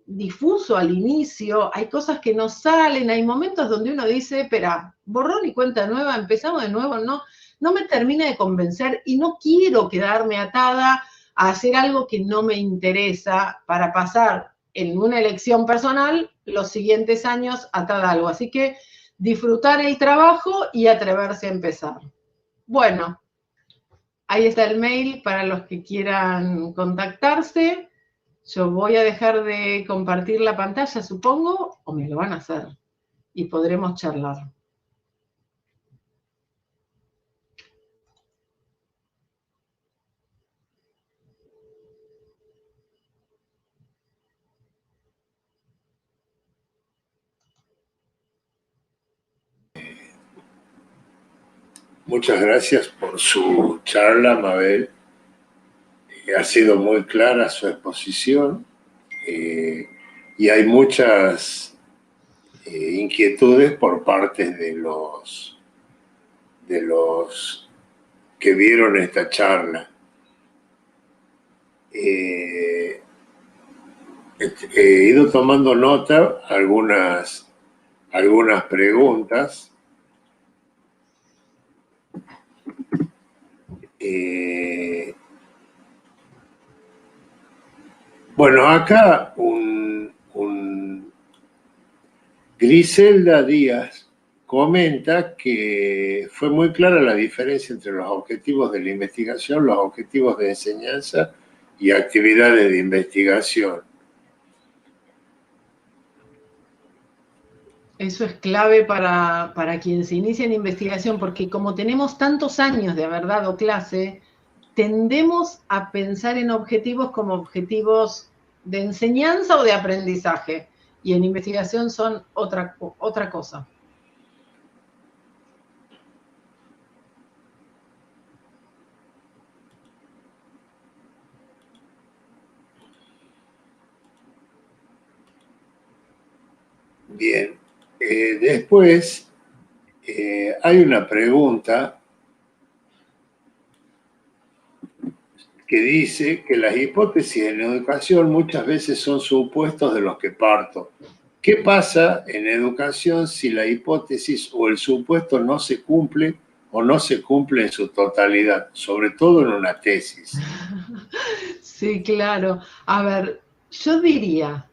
difuso al inicio, hay cosas que no salen, hay momentos donde uno dice, espera, borrón y cuenta nueva, empezamos de nuevo, no me termina de convencer y no quiero quedarme atada a hacer algo que no me interesa para pasar en una elección personal los siguientes años atada a algo. Así que disfrutar el trabajo y atreverse a empezar. Bueno, ahí está el mail para los que quieran contactarse. Yo voy a dejar de compartir la pantalla, supongo, o me lo van a hacer y podremos charlar. Muchas gracias por su charla, Mabel. Ha sido muy clara su exposición y hay muchas inquietudes por parte de los que vieron esta charla. He ido tomando nota algunas preguntas. Bueno, acá Griselda Díaz comenta que fue muy clara la diferencia entre los objetivos de la investigación, los objetivos de enseñanza y actividades de investigación. Eso es clave para quien se inicia en investigación, porque como tenemos tantos años de haber dado clase, tendemos a pensar en objetivos como objetivos de enseñanza o de aprendizaje, y en investigación son otra cosa. Bien, después hay una pregunta que dice que las hipótesis en educación muchas veces son supuestos de los que parto. ¿Qué pasa en educación si la hipótesis o el supuesto no se cumple o no se cumple en su totalidad, sobre todo en una tesis? Sí, claro. A ver, yo diría,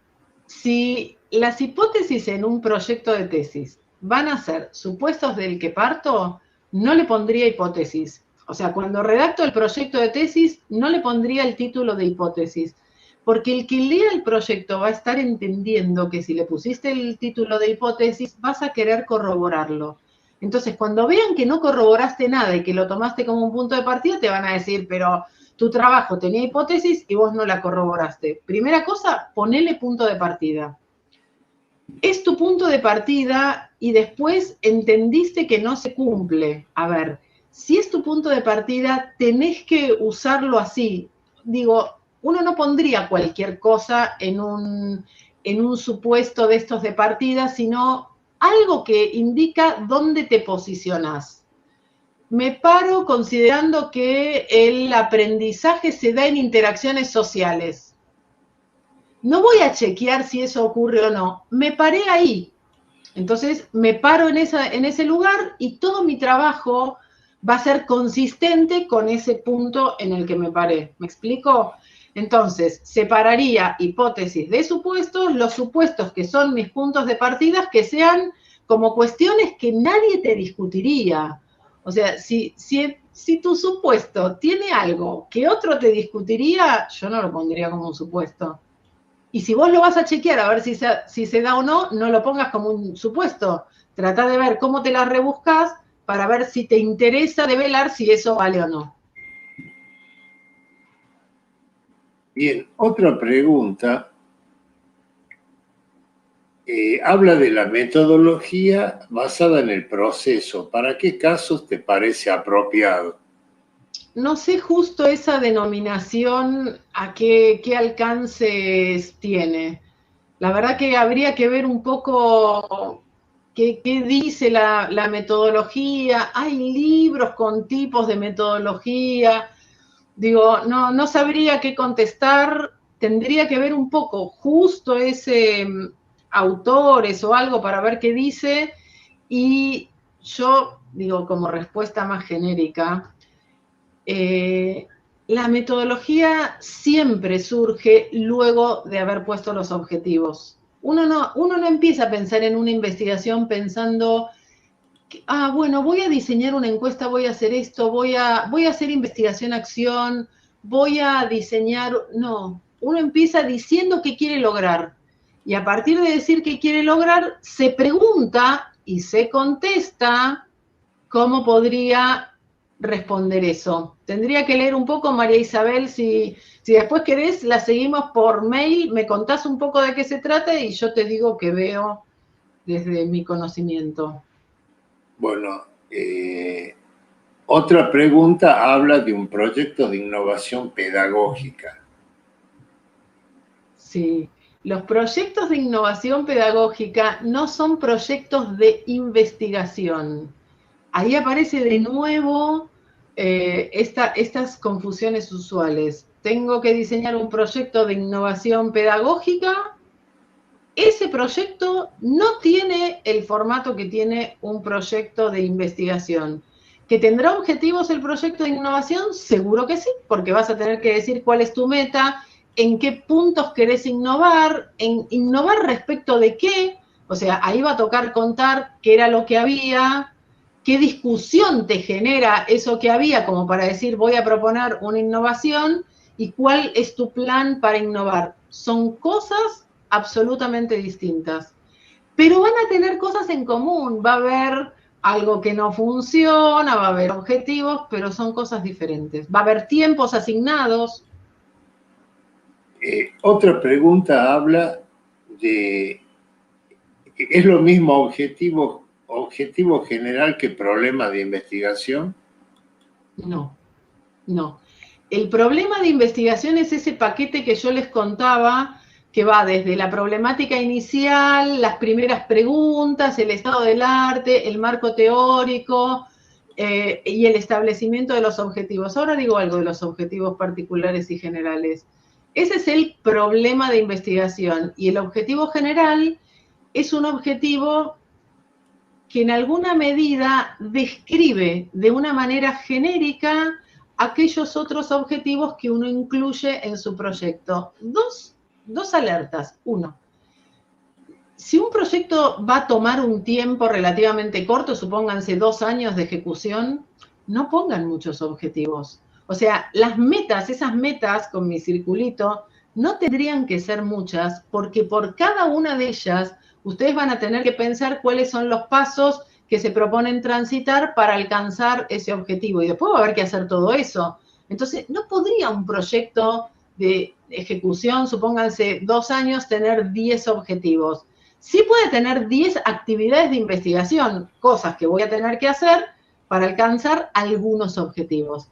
si las hipótesis en un proyecto de tesis van a ser supuestos del que parto, no le pondría hipótesis. O sea, cuando redacto el proyecto de tesis, no le pondría el título de hipótesis. Porque el que lea el proyecto va a estar entendiendo que si le pusiste el título de hipótesis, vas a querer corroborarlo. Entonces, cuando vean que no corroboraste nada y que lo tomaste como un punto de partida, te van a decir, pero tu trabajo tenía hipótesis y vos no la corroboraste. Primera cosa, ponele punto de partida. Es tu punto de partida y después entendiste que no se cumple. A ver, si es tu punto de partida, tenés que usarlo así. Digo, uno no pondría cualquier cosa en un supuesto de estos de partida, sino algo que indica dónde te posicionas. Me paro considerando que el aprendizaje se da en interacciones sociales. No voy a chequear si eso ocurre o no. Me paré ahí. Entonces me paro en ese lugar y todo mi trabajo va a ser consistente con ese punto en el que me paré. ¿Me explico? Entonces, separaría hipótesis de supuestos, los supuestos que son mis puntos de partida, que sean como cuestiones que nadie te discutiría. O sea, si tu supuesto tiene algo que otro te discutiría, yo no lo pondría como un supuesto. Y si vos lo vas a chequear a ver si se da o no, no lo pongas como un supuesto. Trata de ver cómo te la rebuscas para ver si te interesa develar si eso vale o no. Bien, otra pregunta. Habla de la metodología basada en el proceso. ¿Para qué casos te parece apropiado? No sé justo esa denominación a qué alcances tiene. La verdad que habría que ver un poco qué dice la metodología. Hay libros con tipos de metodología. Digo, no sabría qué contestar. Tendría que ver un poco justo ese autores o algo para ver qué dice. Y yo digo, como respuesta más genérica, la metodología siempre surge luego de haber puesto los objetivos. Uno no empieza a pensar en una investigación pensando, bueno, voy a diseñar una encuesta, voy a hacer esto, voy a hacer investigación-acción, voy a diseñar... No, uno empieza diciendo qué quiere lograr. Y a partir de decir qué quiere lograr, se pregunta y se contesta cómo podría responder eso. Tendría que leer un poco, María Isabel, si después querés, la seguimos por mail, me contás un poco de qué se trata y yo te digo que veo desde mi conocimiento. Bueno, otra pregunta habla de un proyecto de innovación pedagógica. Sí, los proyectos de innovación pedagógica no son proyectos de investigación. Ahí aparece de nuevo estas confusiones usuales. Tengo que diseñar un proyecto de innovación pedagógica. Ese proyecto no tiene el formato que tiene un proyecto de investigación. ¿Que tendrá objetivos el proyecto de innovación? Seguro que sí, porque vas a tener que decir cuál es tu meta, en qué puntos querés innovar, en innovar respecto de qué. O sea, ahí va a tocar contar qué era lo que había, qué discusión te genera eso que había, como para decir voy a proponer una innovación y cuál es tu plan para innovar. Son cosas absolutamente distintas, pero van a tener cosas en común. Va a haber algo que no funciona, va a haber objetivos, pero son cosas diferentes. Va a haber tiempos asignados. Otra pregunta habla de, ¿es lo mismo objetivo general que problema de investigación? No. El problema de investigación es ese paquete que yo les contaba, que va desde la problemática inicial, las primeras preguntas, el estado del arte, el marco teórico y el establecimiento de los objetivos. Ahora digo algo de los objetivos particulares y generales. Ese es el problema de investigación y el objetivo general es un objetivo que en alguna medida describe de una manera genérica aquellos otros objetivos que uno incluye en su proyecto. Dos alertas. Uno, si un proyecto va a tomar un tiempo relativamente corto, supónganse 2 años de ejecución, no pongan muchos objetivos. O sea, las metas, esas metas con mi circulito, no tendrían que ser muchas, porque por cada una de ellas ustedes van a tener que pensar cuáles son los pasos que se proponen transitar para alcanzar ese objetivo. Y después va a haber que hacer todo eso. Entonces, no podría un proyecto de ejecución, supónganse 2 años, tener 10 objetivos. Sí puede tener 10 actividades de investigación, cosas que voy a tener que hacer para alcanzar algunos objetivos.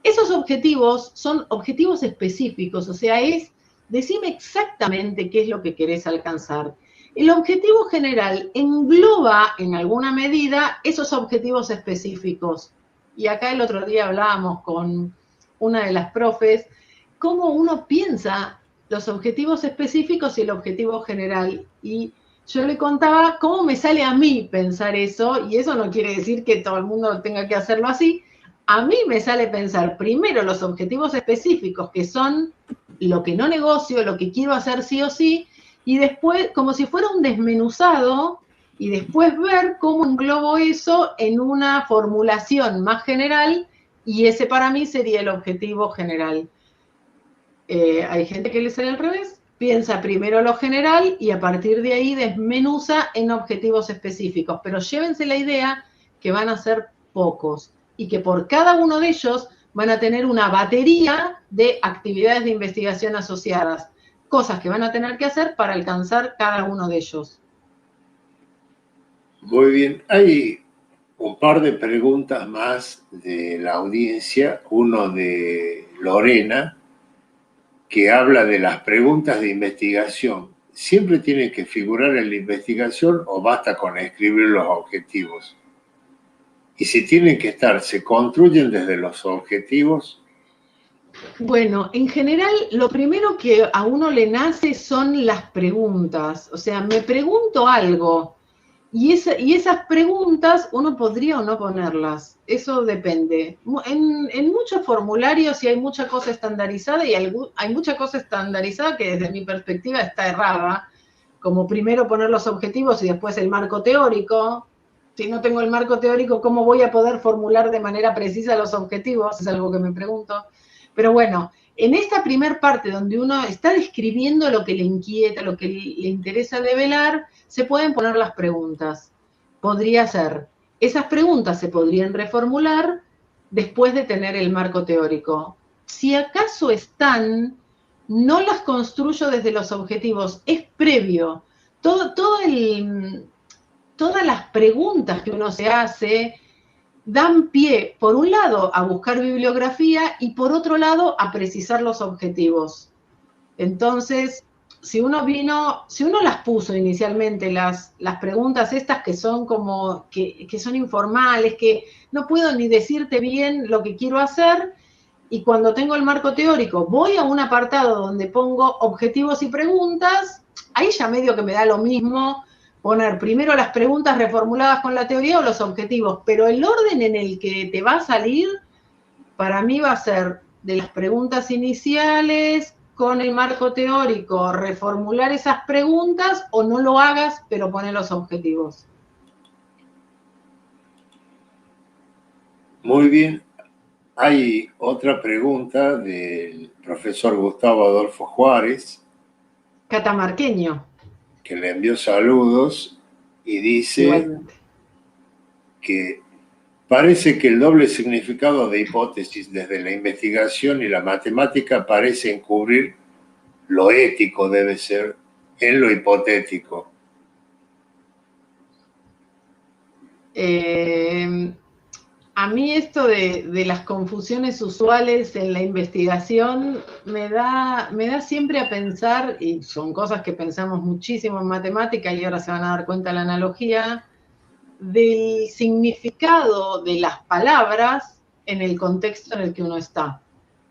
Esos objetivos son objetivos específicos, o sea, decime exactamente qué es lo que querés alcanzar. El objetivo general engloba en alguna medida esos objetivos específicos. Y acá el otro día hablábamos con una de las profes, cómo uno piensa los objetivos específicos y el objetivo general. Y yo le contaba cómo me sale a mí pensar eso, y eso no quiere decir que todo el mundo tenga que hacerlo así. A mí me sale pensar primero los objetivos específicos, que son lo que no negocio, lo que quiero hacer sí o sí, y después, como si fuera un desmenuzado, y después ver cómo englobo eso en una formulación más general, y ese para mí sería el objetivo general. Hay gente que le sale al revés, piensa primero lo general y a partir de ahí desmenuza en objetivos específicos, pero llévense la idea que van a ser pocos y que por cada uno de ellos van a tener una batería de actividades de investigación asociadas, cosas que van a tener que hacer para alcanzar cada uno de ellos. Muy bien, hay un par de preguntas más de la audiencia, uno de Lorena, que habla de las preguntas de investigación. ¿Siempre tienen que figurar en la investigación o basta con escribir los objetivos? Y si tienen que estar, ¿se construyen desde los objetivos? Bueno, en general, lo primero que a uno le nace son las preguntas. O sea, me pregunto algo y esas preguntas uno podría o no ponerlas. Eso depende. En muchos formularios sí hay mucha cosa estandarizada y hay mucha cosa estandarizada que desde mi perspectiva está errada. Como primero poner los objetivos y después el marco teórico. Si no tengo el marco teórico, ¿cómo voy a poder formular de manera precisa los objetivos? Es algo que me pregunto. Pero bueno, en esta primer parte donde uno está describiendo lo que le inquieta, lo que le interesa develar, se pueden poner las preguntas. Podría ser, esas preguntas se podrían reformular después de tener el marco teórico. Si acaso están, no las construyo desde los objetivos, es previo. Todas las preguntas que uno se hace dan pie, por un lado, a buscar bibliografía y por otro lado, a precisar los objetivos. Entonces, si uno las puso inicialmente, las preguntas estas que son como, que son informales, que no puedo ni decirte bien lo que quiero hacer, y cuando tengo el marco teórico, voy a un apartado donde pongo objetivos y preguntas, ahí ya medio que me da lo mismo poner primero las preguntas reformuladas con la teoría o los objetivos, pero el orden en el que te va a salir, para mí va a ser de las preguntas iniciales con el marco teórico, reformular esas preguntas o no lo hagas, pero pone los objetivos. Muy bien. Hay otra pregunta del profesor Gustavo Adolfo Juárez, Catamarqueño. que le envió saludos y dice Igualmente. que parece que el doble significado de hipótesis desde la investigación y la matemática parece encubrir lo ético, debe ser, en lo hipotético. A mí esto de las confusiones usuales en la investigación me da siempre a pensar, y son cosas que pensamos muchísimo en matemática y ahora se van a dar cuenta la analogía, del significado de las palabras en el contexto en el que uno está.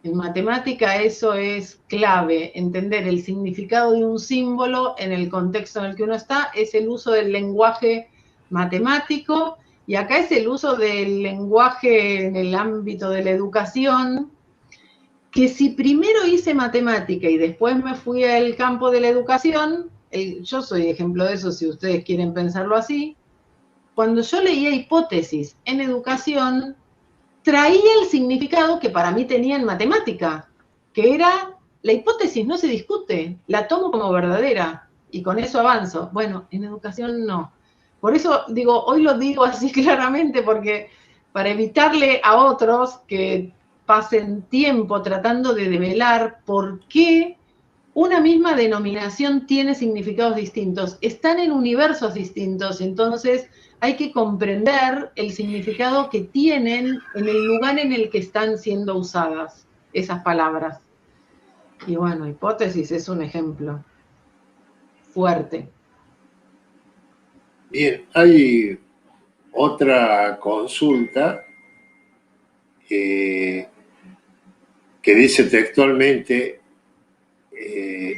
En matemática eso es clave, entender el significado de un símbolo en el contexto en el que uno está, es el uso del lenguaje matemático, y acá es el uso del lenguaje en el ámbito de la educación, que si primero hice matemática y después me fui al campo de la educación, yo soy ejemplo de eso si ustedes quieren pensarlo así, cuando yo leía hipótesis en educación, traía el significado que para mí tenía en matemática, que era la hipótesis no se discute, la tomo como verdadera y con eso avanzo. Bueno, en educación no. Por eso digo, hoy lo digo así claramente porque para evitarle a otros que pasen tiempo tratando de develar por qué una misma denominación tiene significados distintos, están en universos distintos, entonces hay que comprender el significado que tienen en el lugar en el que están siendo usadas esas palabras. Y bueno, hipótesis es un ejemplo fuerte. Bien, hay otra consulta que dice textualmente,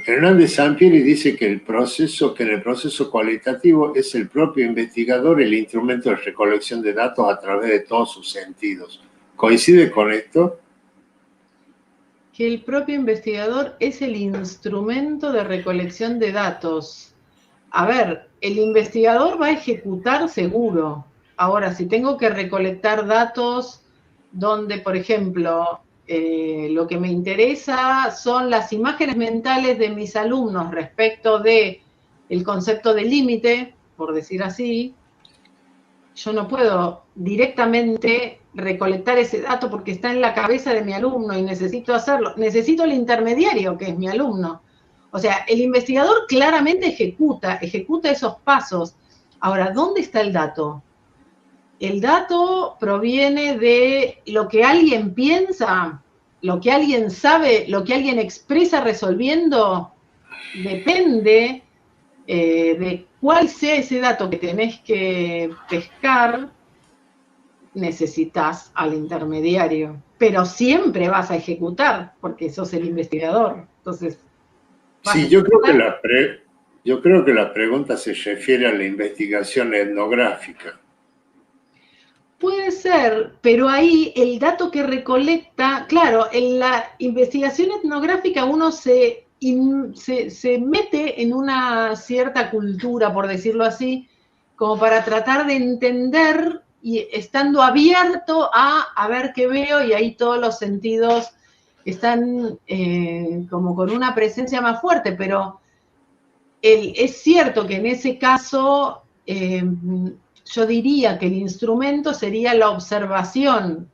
Hernández Sampieri dice que en el proceso cualitativo es el propio investigador el instrumento de recolección de datos a través de todos sus sentidos. ¿Coincide con esto? Que el propio investigador es el instrumento de recolección de datos. A ver, el investigador va a ejecutar seguro. Ahora, si tengo que recolectar datos donde, por ejemplo, lo que me interesa son las imágenes mentales de mis alumnos respecto de el concepto de límite, por decir así, yo no puedo directamente recolectar ese dato porque está en la cabeza de mi alumno y necesito hacerlo. Necesito el intermediario, que es mi alumno. O sea, el investigador claramente ejecuta esos pasos. Ahora, ¿dónde está el dato? El dato proviene de lo que alguien piensa, lo que alguien sabe, lo que alguien expresa resolviendo. Depende de cuál sea ese dato que tenés que pescar, necesitas al intermediario, pero siempre vas a ejecutar, porque sos el investigador. Entonces, sí, yo creo que la pregunta se refiere a la investigación etnográfica. Puede ser, pero ahí el dato que recolecta, claro, en la investigación etnográfica uno se mete en una cierta cultura, por decirlo así, como para tratar de entender y estando abierto a ver qué veo, y ahí todos los sentidos están como con una presencia más fuerte, pero es cierto que en ese caso yo diría que el instrumento sería la observación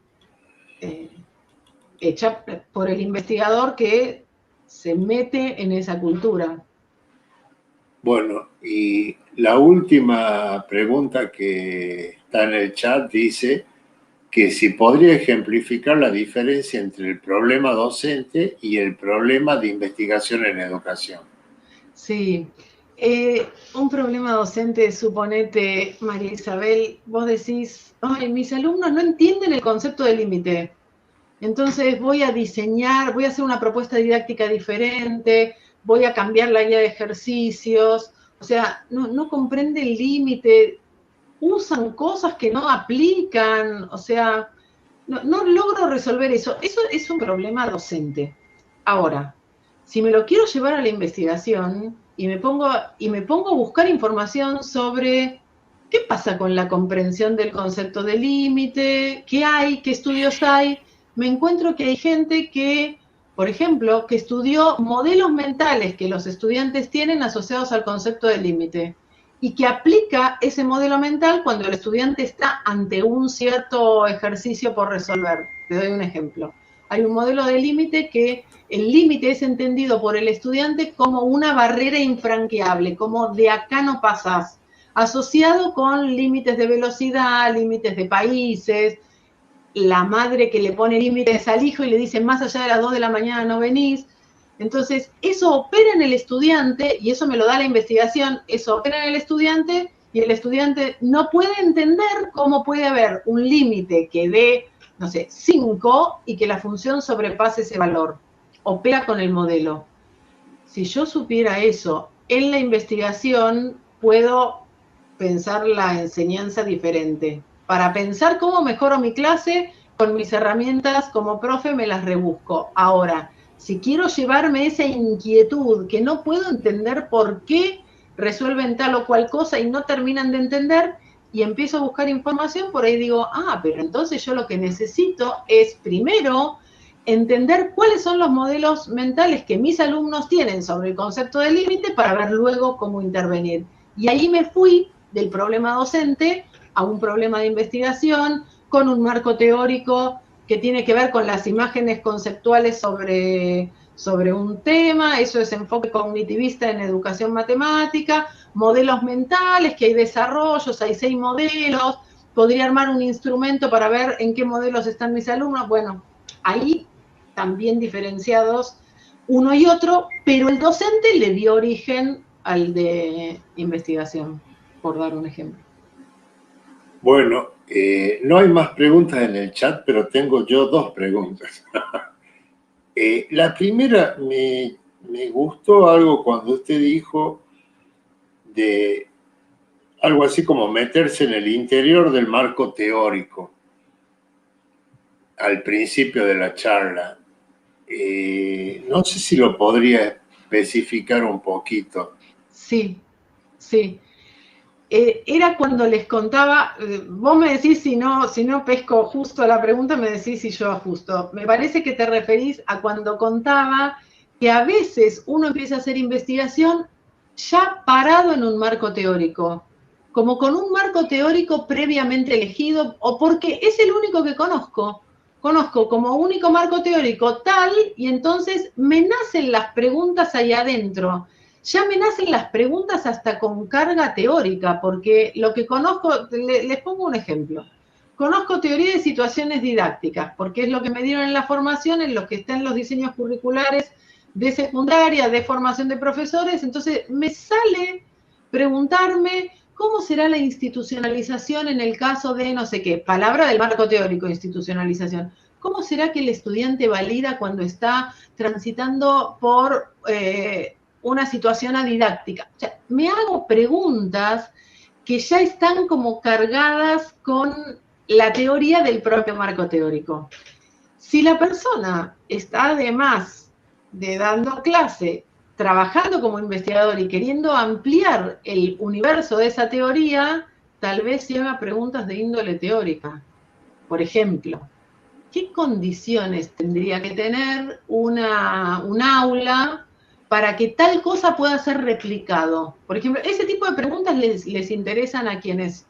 hecha por el investigador que se mete en esa cultura. Bueno, y la última pregunta que está en el chat dice que si podría ejemplificar la diferencia entre el problema docente y el problema de investigación en educación. Sí, un problema docente, suponete, María Isabel, vos decís, ay, mis alumnos no entienden el concepto de límite. Entonces voy a diseñar, voy a hacer una propuesta didáctica diferente, voy a cambiar la guía de ejercicios, o sea, no comprende el límite, usan cosas que no aplican, o sea, no logro resolver eso. Eso es un problema docente. Ahora, si me lo quiero llevar a la investigación y me pongo a buscar información sobre qué pasa con la comprensión del concepto de límite, qué hay, qué estudios hay, me encuentro que hay gente que, por ejemplo, que estudió modelos mentales que los estudiantes tienen asociados al concepto de límite y que aplica ese modelo mental cuando el estudiante está ante un cierto ejercicio por resolver. Te doy un ejemplo. Hay un modelo de límite que el límite es entendido por el estudiante como una barrera infranqueable, como de acá no pasás, asociado con límites de velocidad, límites de países, la madre que le pone límites al hijo y le dice más allá de las 2 de la mañana no venís. Entonces, eso opera en el estudiante, y eso me lo da la investigación, eso opera en el estudiante, y el estudiante no puede entender cómo puede haber un límite que dé, no sé, 5 y que la función sobrepase ese valor. Opera con el modelo. Si yo supiera eso en la investigación, puedo pensar la enseñanza diferente. Para pensar cómo mejoro mi clase, con mis herramientas como profe me las rebusco. Ahora, si quiero llevarme esa inquietud que no puedo entender por qué resuelven tal o cual cosa y no terminan de entender, y empiezo a buscar información, por ahí digo, pero entonces yo lo que necesito es primero entender cuáles son los modelos mentales que mis alumnos tienen sobre el concepto de límite para ver luego cómo intervenir. Y ahí me fui del problema docente a un problema de investigación con un marco teórico que tiene que ver con las imágenes conceptuales sobre un tema, eso es enfoque cognitivista en educación matemática, modelos mentales, que hay desarrollos, hay 6 modelos, podría armar un instrumento para ver en qué modelos están mis alumnos, bueno, ahí también diferenciados uno y otro, pero el docente le dio origen al de investigación, por dar un ejemplo. Bueno, no hay más preguntas en el chat, pero tengo yo 2 preguntas. La primera, me gustó algo cuando usted dijo de algo así como meterse en el interior del marco teórico al principio de la charla. No sé si lo podría especificar un poquito. Sí, sí. Era cuando les contaba, vos me decís si no pesco justo la pregunta, me decís si yo ajusto. Me parece que te referís a cuando contaba que a veces uno empieza a hacer investigación ya parado en un marco teórico, como con un marco teórico previamente elegido, o porque es el único que conozco. Conozco como único marco teórico tal, y entonces me nacen las preguntas ahí adentro. Ya me nacen las preguntas hasta con carga teórica, porque lo que conozco, les pongo un ejemplo. Conozco teoría de situaciones didácticas, porque es lo que me dieron en la formación, en lo que está en los diseños curriculares de secundaria, de formación de profesores, entonces me sale preguntarme cómo será la institucionalización en el caso de no sé qué, palabra del marco teórico, institucionalización. ¿Cómo será que el estudiante valida cuando está transitando por una situación adidáctica? O sea, me hago preguntas que ya están como cargadas con la teoría del propio marco teórico. Si la persona está además de dando clase, trabajando como investigador y queriendo ampliar el universo de esa teoría, tal vez se haga preguntas de índole teórica. Por ejemplo, ¿qué condiciones tendría que tener un aula para que tal cosa pueda ser replicado? Por ejemplo, ese tipo de preguntas les interesan a quienes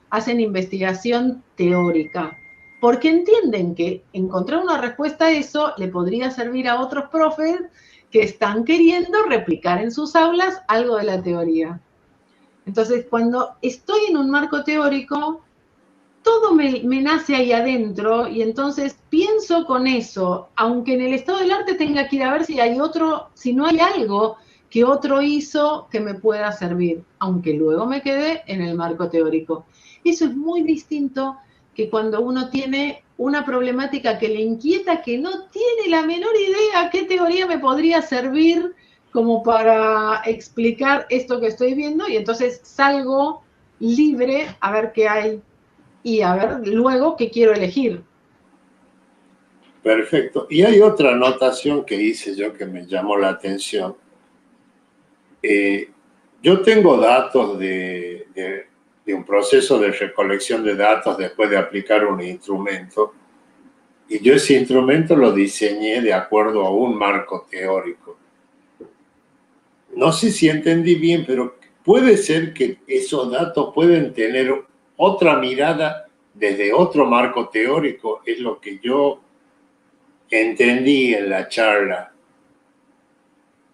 hacen investigación teórica, porque entienden que encontrar una respuesta a eso le podría servir a otros profes que están queriendo replicar en sus aulas algo de la teoría. Entonces, cuando estoy en un marco teórico, todo me nace ahí adentro y entonces pienso con eso, aunque en el estado del arte tenga que ir a ver si hay otro, si no hay algo que otro hizo que me pueda servir, aunque luego me quede en el marco teórico. Eso es muy distinto que cuando uno tiene una problemática que le inquieta, que no tiene la menor idea qué teoría me podría servir como para explicar esto que estoy viendo, y entonces salgo libre a ver qué hay y a ver luego qué quiero elegir. Perfecto. Y hay otra anotación que hice yo que me llamó la atención. Yo tengo datos de un proceso de recolección de datos después de aplicar un instrumento, y yo ese instrumento lo diseñé de acuerdo a un marco teórico. No sé si entendí bien, pero puede ser que esos datos pueden tener otra mirada desde otro marco teórico, es lo que yo entendí en la charla.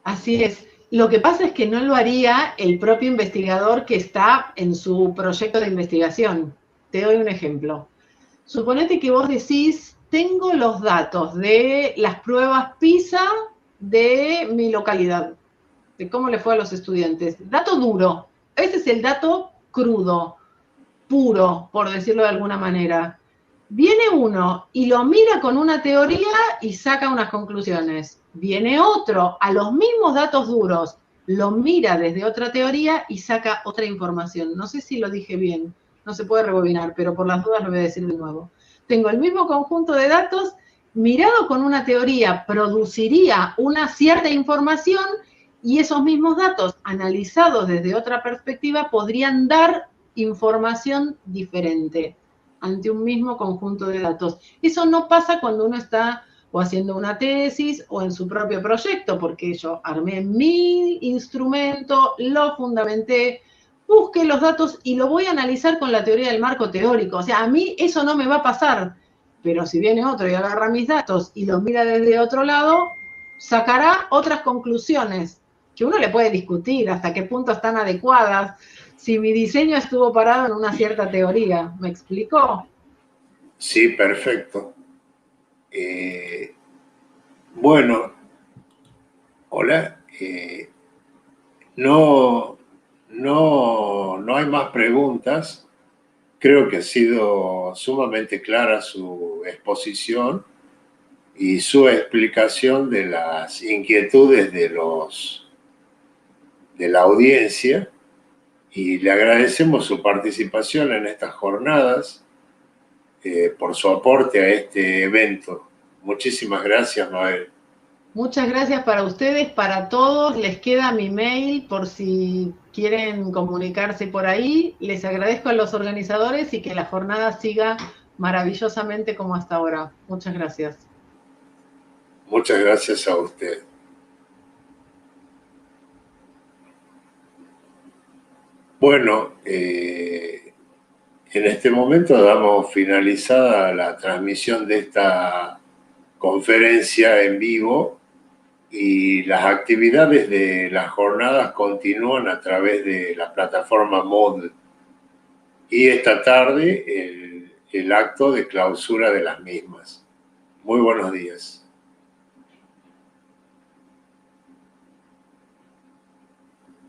Así es. Lo que pasa es que no lo haría el propio investigador que está en su proyecto de investigación. Te doy un ejemplo. Suponete que vos decís, tengo los datos de las pruebas PISA de mi localidad, de cómo le fue a los estudiantes. Dato duro. Ese es el dato crudo, puro, por decirlo de alguna manera. Viene uno y lo mira con una teoría y saca unas conclusiones. Viene otro a los mismos datos duros, lo mira desde otra teoría y saca otra información. No sé si lo dije bien, no se puede rebobinar, pero por las dudas lo voy a decir de nuevo. Tengo el mismo conjunto de datos, mirado con una teoría, produciría una cierta información, y esos mismos datos, analizados desde otra perspectiva, podrían dar información diferente ante un mismo conjunto de datos. Eso no pasa cuando uno está o haciendo una tesis, o en su propio proyecto, porque yo armé mi instrumento, lo fundamenté, busqué los datos y lo voy a analizar con la teoría del marco teórico. O sea, a mí eso no me va a pasar, pero si viene otro y agarra mis datos y los mira desde otro lado, sacará otras conclusiones que uno le puede discutir hasta qué punto están adecuadas, si mi diseño estuvo parado en una cierta teoría. ¿Me explicó? Sí, perfecto. Bueno, hola. No hay más preguntas. Creo que ha sido sumamente clara su exposición y su explicación de las inquietudes de la audiencia, y le agradecemos su participación en estas jornadas, por su aporte a este evento. Muchísimas gracias, Noel. Muchas gracias para ustedes, para todos. Les queda mi mail por si quieren comunicarse por ahí. Les agradezco a los organizadores y que la jornada siga maravillosamente como hasta ahora. Muchas gracias. Muchas gracias a usted. Bueno, en este momento damos finalizada la transmisión de esta conferencia en vivo, y las actividades de las jornadas continúan a través de la plataforma Moodle. Y esta tarde el acto de clausura de las mismas. Muy buenos días.